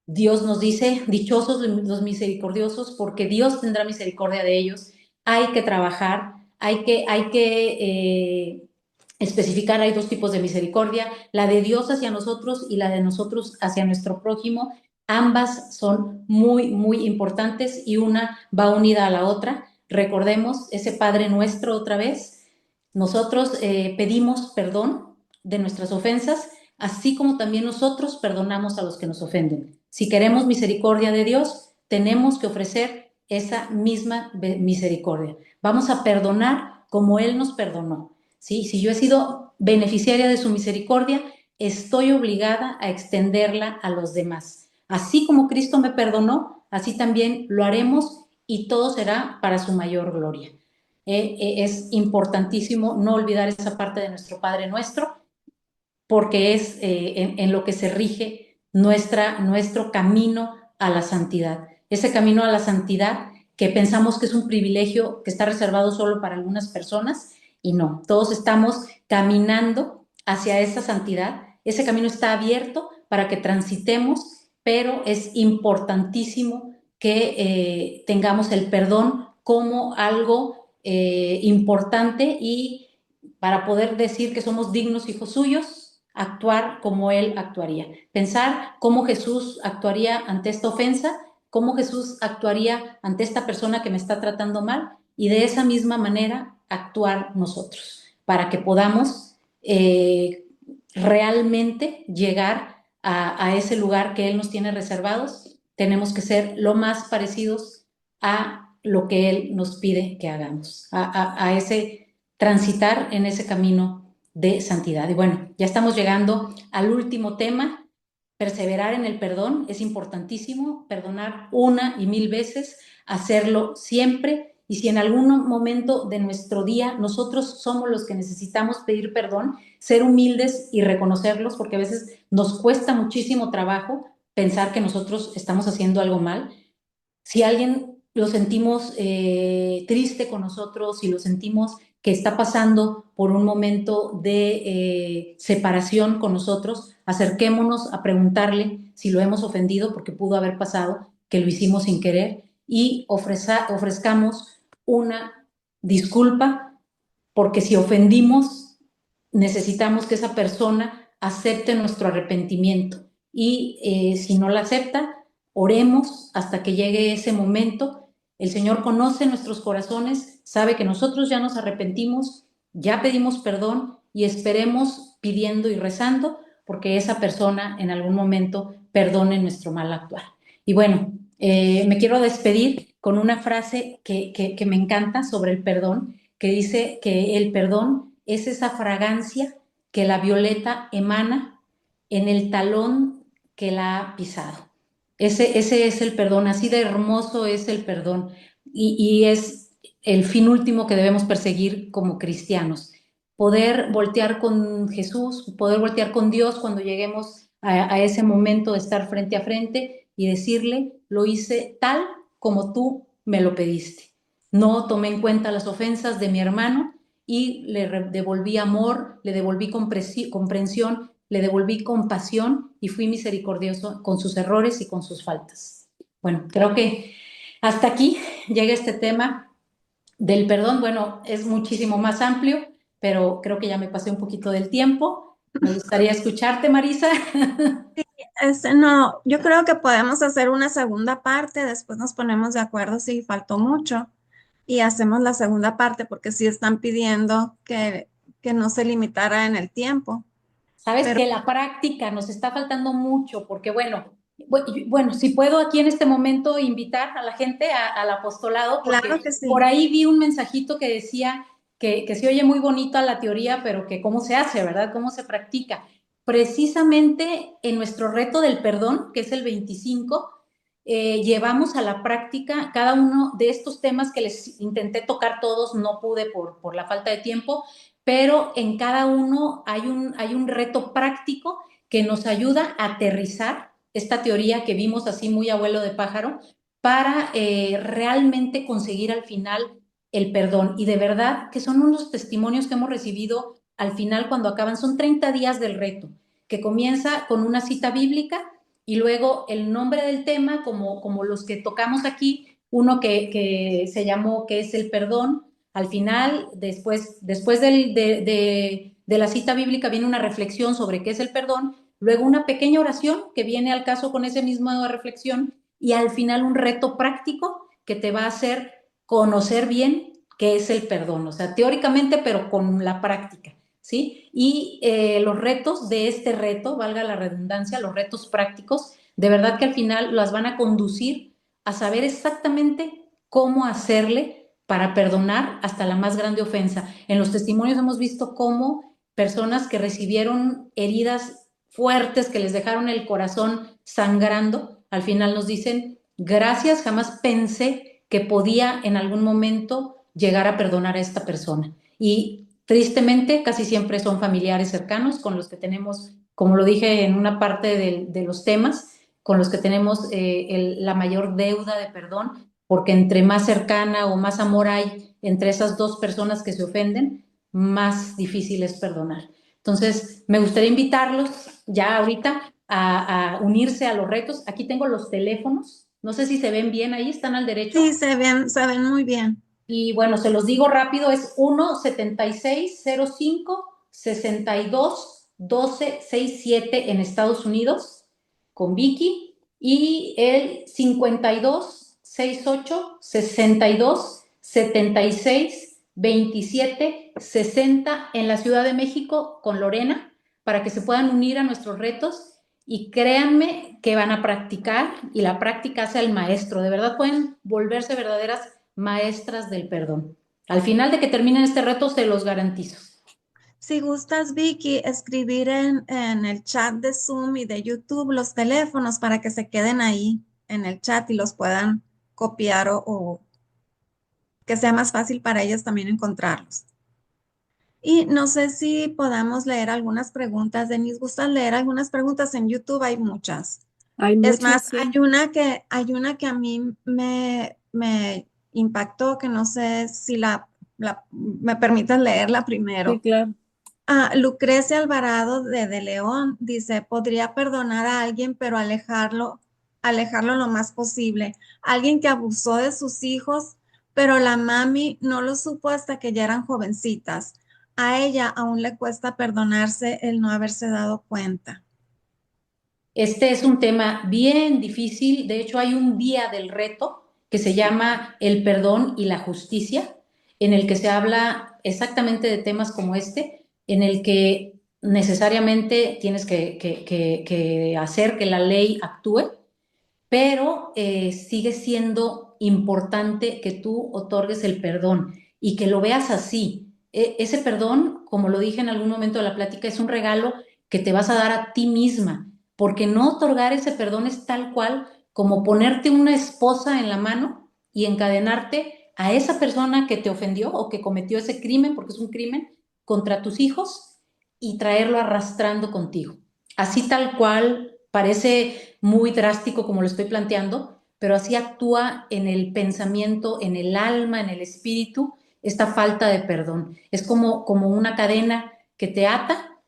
Dios nos dice, dichosos los misericordiosos, porque Dios tendrá misericordia de ellos. Hay que trabajar, hay que especificar, hay dos tipos de misericordia, la de Dios hacia nosotros y la de nosotros hacia nuestro prójimo. Ambas son muy, muy importantes y una va unida a la otra. Recordemos ese Padre Nuestro otra vez. Nosotros pedimos perdón de nuestras ofensas, así como también nosotros perdonamos a los que nos ofenden. Si queremos misericordia de Dios, tenemos que ofrecer esa misma misericordia. Vamos a perdonar como Él nos perdonó. ¿Sí? Si yo he sido beneficiaria de su misericordia, estoy obligada a extenderla a los demás. Así como Cristo me perdonó, así también lo haremos y todo será para su mayor gloria. Es importantísimo no olvidar esa parte de nuestro Padre Nuestro, porque es en lo que se rige nuestro camino a la santidad. Ese camino a la santidad que pensamos que es un privilegio que está reservado solo para algunas personas, y no, todos estamos caminando hacia esa santidad. Ese camino está abierto para que transitemos, pero es importantísimo que tengamos el perdón como algo importante, y para poder decir que somos dignos hijos suyos, actuar como Él actuaría. Pensar cómo Jesús actuaría ante esta ofensa, cómo Jesús actuaría ante esta persona que me está tratando mal, y de esa misma manera actuar nosotros, para que podamos realmente llegar a ese lugar que Él nos tiene reservados. Tenemos que ser lo más parecidos a lo que Él nos pide que hagamos, a ese transitar en ese camino de santidad. Y bueno, ya estamos llegando al último tema. Perseverar en el perdón es importantísimo, perdonar una y mil veces, hacerlo siempre. Y si en algún momento de nuestro día nosotros somos los que necesitamos pedir perdón, ser humildes y reconocerlos, porque a veces nos cuesta muchísimo trabajo pensar que nosotros estamos haciendo algo mal. Si alguien lo sentimos triste con nosotros, si lo sentimos que está pasando por un momento de separación con nosotros, acerquémonos a preguntarle si lo hemos ofendido, porque pudo haber pasado que lo hicimos sin querer, y ofrezcamos una disculpa, porque si ofendimos, necesitamos que esa persona acepte nuestro arrepentimiento, y si no la acepta, oremos hasta que llegue ese momento. El Señor conoce nuestros corazones, sabe que nosotros ya nos arrepentimos, ya pedimos perdón, y esperemos pidiendo y rezando porque esa persona en algún momento perdone nuestro mal actuar. Y bueno, me quiero despedir con una frase que me encanta sobre el perdón, que dice que el perdón es esa fragancia que la violeta emana en el talón que la ha pisado. Ese es el perdón, así de hermoso es el perdón, y es el fin último que debemos perseguir como cristianos. Poder voltear con Jesús, poder voltear con Dios cuando lleguemos a ese momento de estar frente a frente y decirle: lo hice tal como tú me lo pediste. No tomé en cuenta las ofensas de mi hermano y le devolví amor, le devolví comprensión, le devolví compasión, y fui misericordioso con sus errores y con sus faltas. Bueno, creo que hasta aquí llega este tema del perdón. Bueno, es muchísimo más amplio, pero creo que ya me pasé un poquito del tiempo. Me gustaría escucharte, Marisa. No, yo creo que podemos hacer una segunda parte, después nos ponemos de acuerdo si faltó mucho y hacemos la segunda parte, porque sí están pidiendo que no se limitara en el tiempo. Sabes Pero que la práctica nos está faltando mucho, porque bueno, si puedo aquí en este momento invitar a la gente al apostolado, claro porque que por sí, ahí vi un mensajito que decía que se oye muy bonita la teoría, pero que cómo se hace, ¿verdad? ¿Cómo se practica? Precisamente en nuestro reto del perdón, que es el 25, llevamos a la práctica cada uno de estos temas que les intenté tocar todos, no pude por la falta de tiempo, pero en cada uno hay un reto práctico que nos ayuda a aterrizar esta teoría que vimos así muy abuelo de pájaro, para realmente conseguir al final el perdón. Y de verdad que son unos testimonios que hemos recibido al final cuando acaban. Son 30 días del reto, que comienza con una cita bíblica y luego el nombre del tema, como los que tocamos aquí, uno que se llamó ¿qué es el perdón? Al final, después de la cita bíblica, viene una reflexión sobre qué es el perdón, luego una pequeña oración que viene al caso con esa misma reflexión, y al final un reto práctico que te va a hacer conocer bien qué es el perdón, o sea, teóricamente, pero con la práctica, ¿sí? Y los retos de este reto, valga la redundancia, los retos prácticos, de verdad que al final las van a conducir a saber exactamente cómo hacerle para perdonar hasta la más grande ofensa. En los testimonios hemos visto cómo personas que recibieron heridas fuertes que les dejaron el corazón sangrando, al final nos dicen: gracias, jamás pensé que podía en algún momento llegar a perdonar a esta persona. Y tristemente casi siempre son familiares cercanos con los que tenemos, como lo dije en una parte de los temas, con los que tenemos la mayor deuda de perdón, porque entre más cercana o más amor hay entre esas dos personas que se ofenden, más difícil es perdonar. Entonces, me gustaría invitarlos ya ahorita a unirse a los retos. Aquí tengo los teléfonos, no sé si se ven bien ahí, están al derecho. Sí, se ven muy bien. Y bueno, se los digo rápido, es 1-7605-62-1267 en Estados Unidos, con Vicky, y el 52-68-62-76-27-60 en la Ciudad de México, con Lorena, para que se puedan unir a nuestros retos. Y créanme que van a practicar, y la práctica hace al maestro. De verdad pueden volverse verdaderas maestras del perdón. Al final de que terminen este reto, se los garantizo. Si gustas, Vicky, escribir en el chat de Zoom y de YouTube los teléfonos para que se queden ahí en el chat y los puedan copiar o que sea más fácil para ellas también encontrarlos. Y no sé si podamos leer algunas preguntas. Denise, ¿gustas leer algunas preguntas? En YouTube hay muchas. Hay Es muchas, más, sí. hay una que a mí me impactó, que no sé si me permitas leerla Sí, primero. claro. Lucrecia Alvarado de León dice, podría perdonar a alguien, pero alejarlo lo más posible. Alguien que abusó de sus hijos, pero la mami no lo supo hasta que ya eran jovencitas. A ella aún le cuesta perdonarse el no haberse dado cuenta. Este es un tema bien difícil. De hecho, hay un día del reto que se llama El perdón y la justicia, en el que se habla exactamente de temas como este, en el que necesariamente tienes que hacer que la ley actúe, pero sigue siendo importante que tú otorgues el perdón y que lo veas así. Ese perdón, como lo dije en algún momento de la plática, es un regalo que te vas a dar a ti misma, porque no otorgar ese perdón es tal cual como ponerte una esposa en la mano y encadenarte a esa persona que te ofendió o que cometió ese crimen, porque es un crimen, contra tus hijos, y traerlo arrastrando contigo. Así tal cual, parece muy drástico como lo estoy planteando, pero así actúa en el pensamiento, en el alma, en el espíritu, esta falta de perdón. Es como una cadena que te ata,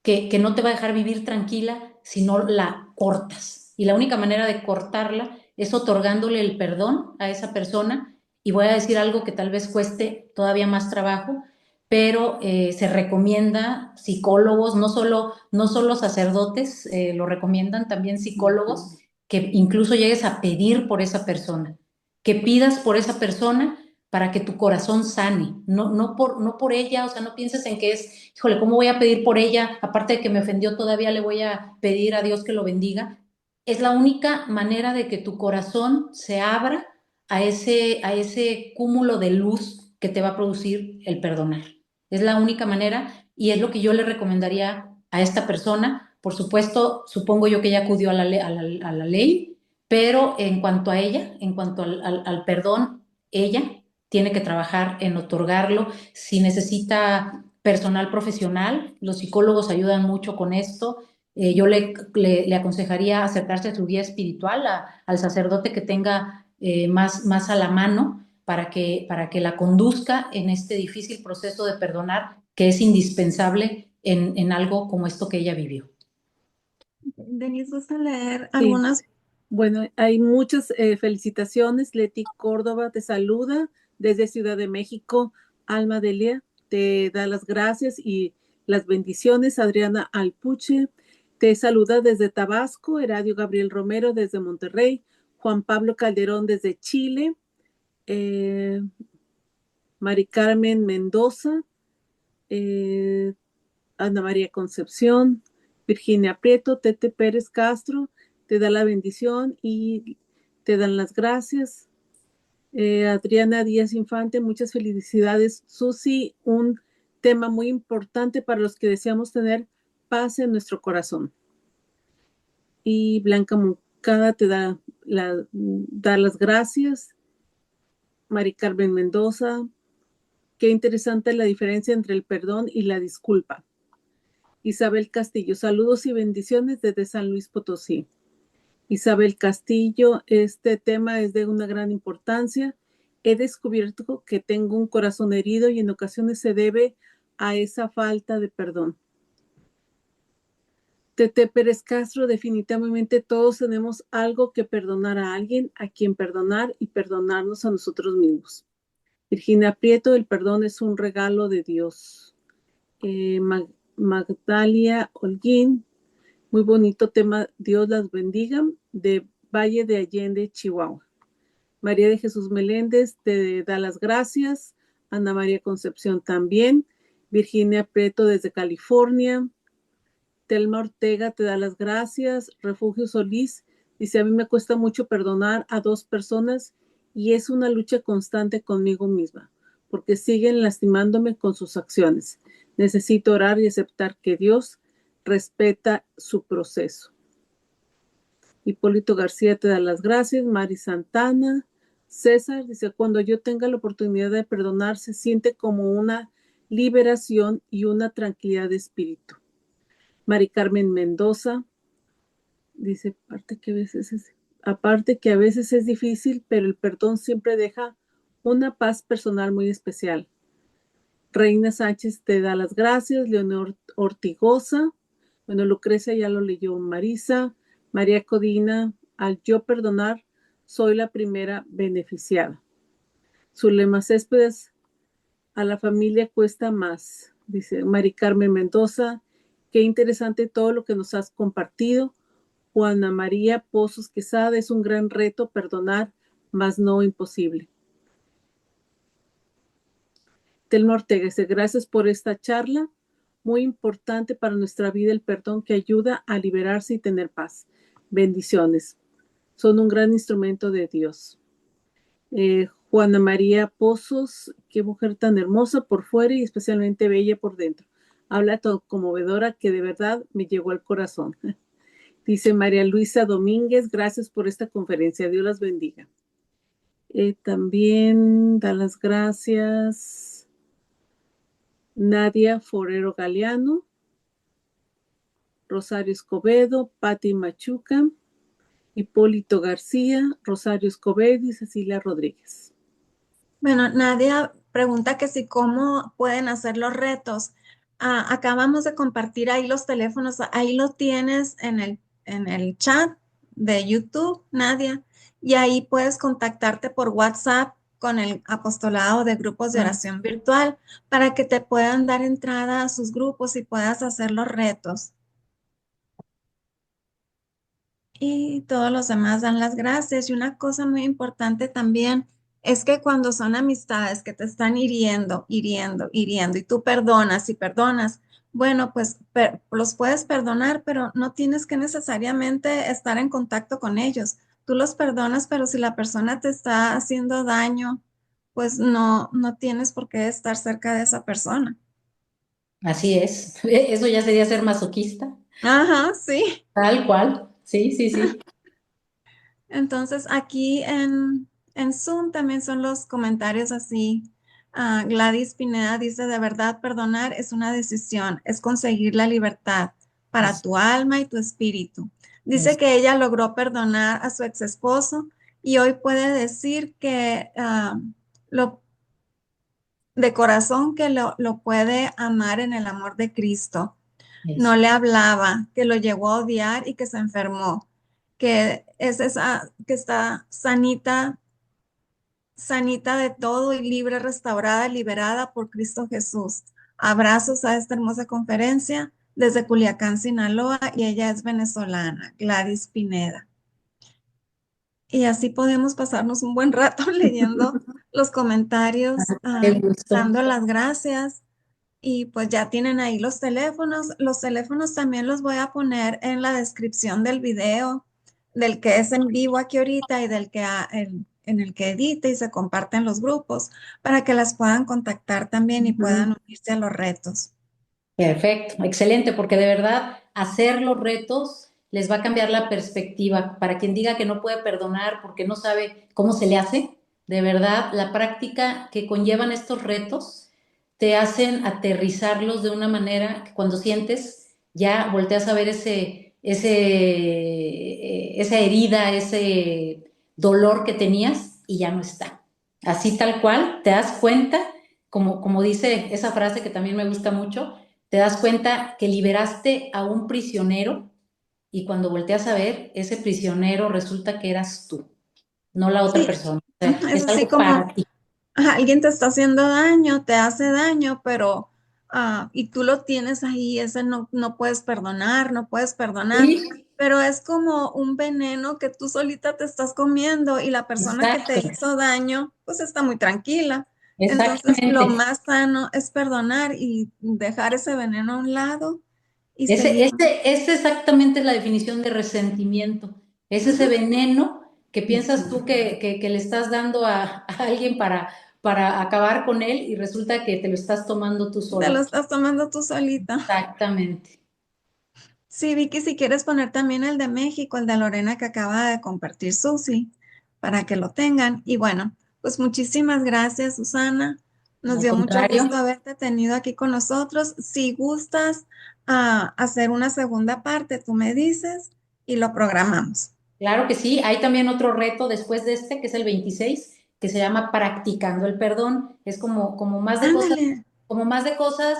que no te va a dejar vivir tranquila si no la cortas. Y la única manera de cortarla es otorgándole el perdón a esa persona. Y voy a decir algo que tal vez cueste todavía más trabajo, pero se recomienda psicólogos, no solo sacerdotes, lo recomiendan también psicólogos, que incluso llegues a pedir por esa persona, que pidas por esa persona para que tu corazón sane, no por ella. O sea, no pienses en que es, híjole, ¿cómo voy a pedir por ella? Aparte de que me ofendió, todavía le voy a pedir a Dios que lo bendiga. Es la única manera de que tu corazón se abra a ese cúmulo de luz que te va a producir el perdonar. Es la única manera y es lo que yo le recomendaría a esta persona. Por supuesto, supongo yo que ella acudió a la ley, pero en cuanto a ella, en cuanto al perdón, ella tiene que trabajar en otorgarlo. Si necesita personal profesional, los psicólogos ayudan mucho con esto. Yo le aconsejaría acercarse a su guía espiritual, al sacerdote que tenga más a la mano para que la conduzca en este difícil proceso de perdonar que es indispensable en algo como esto que ella vivió. Denise, ¿gusta leer Sí. algunas? Bueno, hay muchas felicitaciones. Leti Córdoba te saluda desde Ciudad de México. Alma Delia te da las gracias y las bendiciones. Adriana Alpuche te saluda desde Tabasco. Heradio Gabriel Romero desde Monterrey. Juan Pablo Calderón desde Chile. Mari Carmen Mendoza. Ana María Concepción. Virginia Prieto. Tete Pérez Castro te da la bendición y te dan las gracias. Adriana Díaz Infante, muchas felicidades. Susi, un tema muy importante para los que deseamos tener paz en nuestro corazón. Y Blanca Moncada te da las gracias. Mari Carmen Mendoza, qué interesante la diferencia entre el perdón y la disculpa. Isabel Castillo, saludos y bendiciones desde San Luis Potosí. Isabel Castillo, este tema es de una gran importancia. He descubierto que tengo un corazón herido y en ocasiones se debe a esa falta de perdón. Tete Pérez Castro, definitivamente todos tenemos algo que perdonar a alguien, a quien perdonar y perdonarnos a nosotros mismos. Virginia Prieto, el perdón es un regalo de Dios. Magdalia Holguín, muy bonito tema, Dios las bendiga, de Valle de Allende, Chihuahua. María de Jesús Meléndez te da las gracias. Ana María Concepción también. Virginia Prieto desde California. Telma Ortega te da las gracias. Refugio Solís dice, a mí me cuesta mucho perdonar a 2 personas y es una lucha constante conmigo misma, porque siguen lastimándome con sus acciones. Necesito orar y aceptar que Dios respeta su proceso. Hipólito García te da las gracias. Mari Santana. César dice, cuando yo tenga la oportunidad de perdonar, se siente como una liberación y una tranquilidad de espíritu. Mari Carmen Mendoza dice, aparte que a veces es difícil, pero el perdón siempre deja una paz personal muy especial. Reina Sánchez te da las gracias. Leonor Ortigosa. Bueno, Lucrecia ya lo leyó. Marisa. María Codina, al yo perdonar, soy la primera beneficiada. Zulema Céspedes, a la familia cuesta más. Dice Mari Carmen Mendoza, qué interesante todo lo que nos has compartido. Juana María Pozos Quesada, es un gran reto perdonar, mas no imposible. Telma Ortega dice, gracias por esta charla, muy importante para nuestra vida el perdón que ayuda a liberarse y tener paz. Bendiciones. Son un gran instrumento de Dios. Juana María Pozos, qué mujer tan hermosa por fuera y especialmente bella por dentro. Habla tan conmovedora que de verdad me llegó al corazón. Dice María Luisa Domínguez, gracias por esta conferencia. Dios las bendiga. También da las gracias Nadia Forero Galeano, Rosario Escobedo, Patti Machuca, Hipólito García, Rosario Escobedo y Cecilia Rodríguez. Bueno, Nadia pregunta que si cómo pueden hacer los retos. Acabamos de compartir ahí los teléfonos, ahí lo tienes en el chat de YouTube, Nadia, y ahí puedes contactarte por WhatsApp con el apostolado de grupos de oración virtual para que te puedan dar entrada a sus grupos y puedas hacer los retos. Y todos los demás dan las gracias. Y una cosa muy importante también es que cuando son amistades que te están hiriendo, y tú perdonas y perdonas, bueno, pues los puedes perdonar, pero no tienes que necesariamente estar en contacto con ellos. Tú los perdonas, pero si la persona te está haciendo daño, pues no tienes por qué estar cerca de esa persona. Así es. Eso ya sería ser masoquista. Ajá, sí. Tal cual. Sí, sí, sí. Entonces, aquí en Zoom también son los comentarios así. Gladys Pineda dice, de verdad, perdonar es una decisión, es conseguir la libertad para tu alma y tu espíritu. Dice que ella logró perdonar a su ex esposo y hoy puede decir que de corazón que lo puede amar en el amor de Cristo. No le hablaba, que lo llegó a odiar y que se enfermó, que es esa que está sanita de todo y libre, restaurada, liberada por Cristo Jesús. Abrazos a esta hermosa conferencia desde Culiacán, Sinaloa, y ella es venezolana, Gladys Pineda. Y así podemos pasarnos un buen rato leyendo los comentarios, dando las gracias. Y pues ya tienen ahí los teléfonos. Los teléfonos también los voy a poner en la descripción del video, del que es en vivo aquí ahorita y del que en el que edite y se comparten los grupos, para que las puedan contactar también y puedan unirse a los retos. Perfecto, excelente, porque de verdad hacer los retos les va a cambiar la perspectiva. Para quien diga que no puede perdonar porque no sabe cómo se le hace, de verdad la práctica que conllevan estos retos te hacen aterrizarlos de una manera que cuando sientes ya volteas a ver esa herida, ese dolor que tenías y ya no está. Así tal cual, te das cuenta, como dice esa frase que también me gusta mucho, te das cuenta que liberaste a un prisionero y cuando volteas a ver, ese prisionero resulta que eras tú, no la otra Sí, persona. O sea, es es así algo como para ti. alguien te está haciendo daño, te hace daño, pero y tú lo tienes ahí, ese no puedes perdonar, no puedes perdonar, Sí, pero es como un veneno que tú solita te estás comiendo y la persona que te exacto, hizo daño, pues está muy tranquila. Entonces, lo exactamente. más sano es perdonar y dejar ese veneno a un lado y Ese, seguir. ese, ese exactamente es la definición de resentimiento. Es ese Ujú. veneno que piensas tú que le estás dando a alguien para acabar con él y resulta que te lo estás tomando tú Te lo sola. estás tomando tú solita. Exactamente. Sí, Vicky, si quieres poner también el de México, el de Lorena que acaba de compartir Susi, para que lo tengan. Y bueno, pues muchísimas gracias, Susana. Nos Al dio mucho contrario, gusto haberte tenido aquí con nosotros. Si gustas hacer una segunda parte, tú me dices y lo programamos. claro que sí. Hay también otro reto después de este, que es el 26, que se llama Practicando el Perdón. Es como más de cosas, Ándale. como más de cosas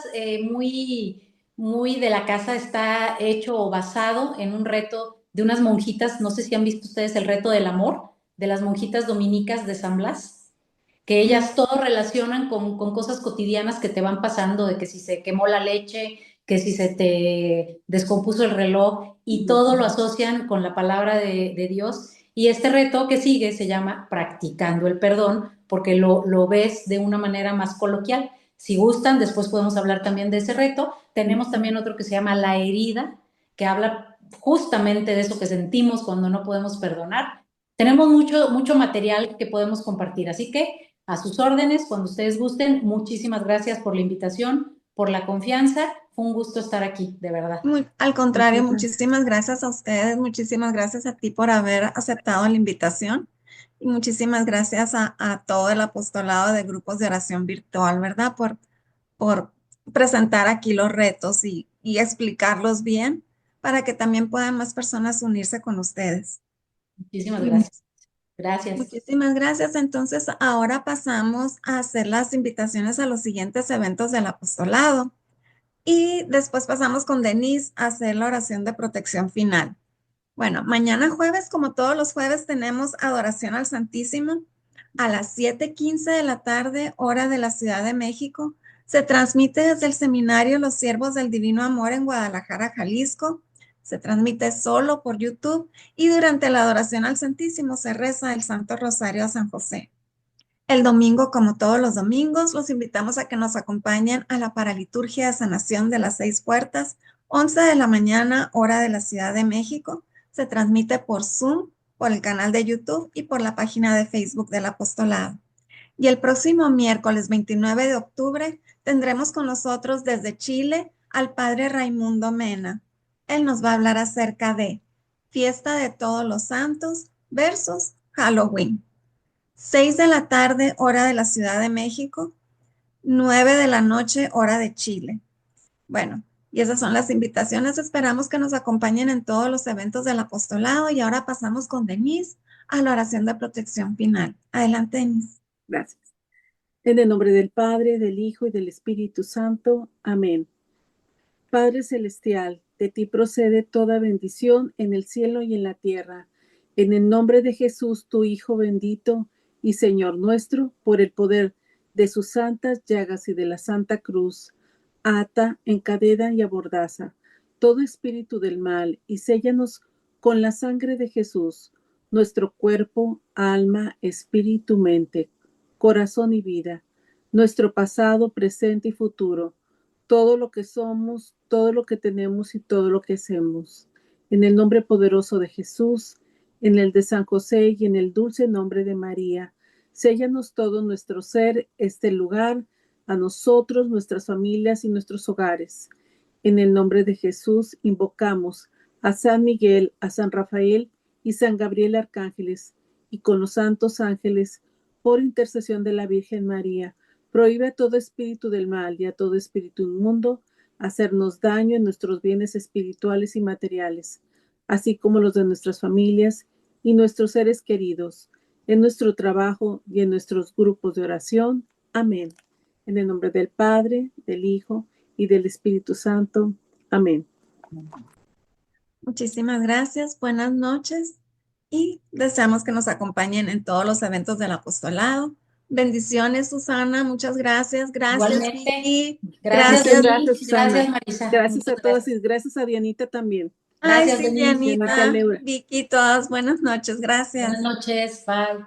muy de la casa. Está hecho o basado en un reto de unas monjitas. No sé si han visto ustedes el reto del amor de las monjitas dominicas de San Blas, que Mm, ellas todo relacionan con cosas cotidianas que te van pasando, de que si se quemó la leche, que si se te descompuso el reloj, y todo lo asocian con la palabra de Dios. Y este reto que sigue se llama Practicando el Perdón, porque lo ves de una manera más coloquial. Si gustan, después podemos hablar también de ese reto. Tenemos también otro que se llama La Herida, que habla justamente de eso que sentimos cuando no podemos perdonar. Tenemos mucho material que podemos compartir, así que a sus órdenes, cuando ustedes gusten. Muchísimas gracias por la invitación, por la confianza. Fue un gusto estar aquí, de verdad. Al contrario, muchísimas gracias a ustedes, muchísimas gracias a ti por haber aceptado la invitación y muchísimas gracias a todo el apostolado de grupos de oración virtual, ¿verdad? Por presentar aquí los retos y explicarlos bien para que también puedan más personas unirse con ustedes. Muchísimas Y gracias. Gracias. muchísimas gracias. Entonces, ahora pasamos a hacer las invitaciones a los siguientes eventos del apostolado. Y después pasamos con Denise a hacer la oración de protección final. Bueno, mañana jueves, como todos los jueves, tenemos adoración al Santísimo a las 7:15 de la tarde, hora de la Ciudad de México. Se transmite desde el Seminario Los Siervos del Divino Amor en Guadalajara, Jalisco. Se transmite solo por YouTube y durante la adoración al Santísimo se reza el Santo Rosario a San José. El domingo, como todos los domingos, los invitamos a que nos acompañen a la paraliturgia de sanación de las 6 puertas, 11 de la mañana, hora de la Ciudad de México. Se transmite por Zoom, por el canal de YouTube y por la página de Facebook del apostolado. Y el próximo miércoles 29 de octubre tendremos con nosotros desde Chile al padre Raimundo Mena. Él nos va a hablar acerca de Fiesta de Todos los Santos versus Halloween. 6 de la tarde, hora de la Ciudad de México, 9 de la noche, hora de Chile. Bueno, y esas son las invitaciones. Esperamos que nos acompañen en todos los eventos del apostolado y ahora pasamos con Denise a la oración de protección final. Adelante, Denise. Gracias. En el nombre del Padre, del Hijo y del Espíritu Santo. Amén. Padre Celestial, de ti procede toda bendición en el cielo y en la tierra. En el nombre de Jesús, tu Hijo bendito y Señor nuestro, por el poder de sus santas llagas y de la Santa Cruz, ata, encadena y abordaza todo espíritu del mal y séllanos con la sangre de Jesús, nuestro cuerpo, alma, espíritu, mente, corazón y vida, nuestro pasado, presente y futuro, todo lo que somos, todo lo que tenemos y todo lo que hacemos. En el nombre poderoso de Jesús, en el de San José y en el dulce nombre de María, séllanos todo nuestro ser, este lugar, a nosotros, nuestras familias y nuestros hogares. En el nombre de Jesús invocamos a San Miguel, a San Rafael y San Gabriel arcángeles, y con los santos ángeles, por intercesión de la Virgen María, prohíbe a todo espíritu del mal y a todo espíritu inmundo hacernos daño en nuestros bienes espirituales y materiales, así como los de nuestras familias y nuestros seres queridos, en nuestro trabajo y en nuestros grupos de oración. Amén. En el nombre del Padre, del Hijo y del Espíritu Santo. Amén. Muchísimas gracias, buenas noches y deseamos que nos acompañen en todos los eventos del apostolado. Bendiciones, Susana, muchas gracias. Gracias, Igualmente. Vicky. Gracias, Muchas Denise. gracias, Susana. Gracias, Marisa. Gracias a Muchas todos gracias. y gracias a Dianita también. Ay, Gracias, sí, Denise. Dianita Dianita, Leura. Vicky, todas buenas noches. Gracias. Buenas noches. Bye.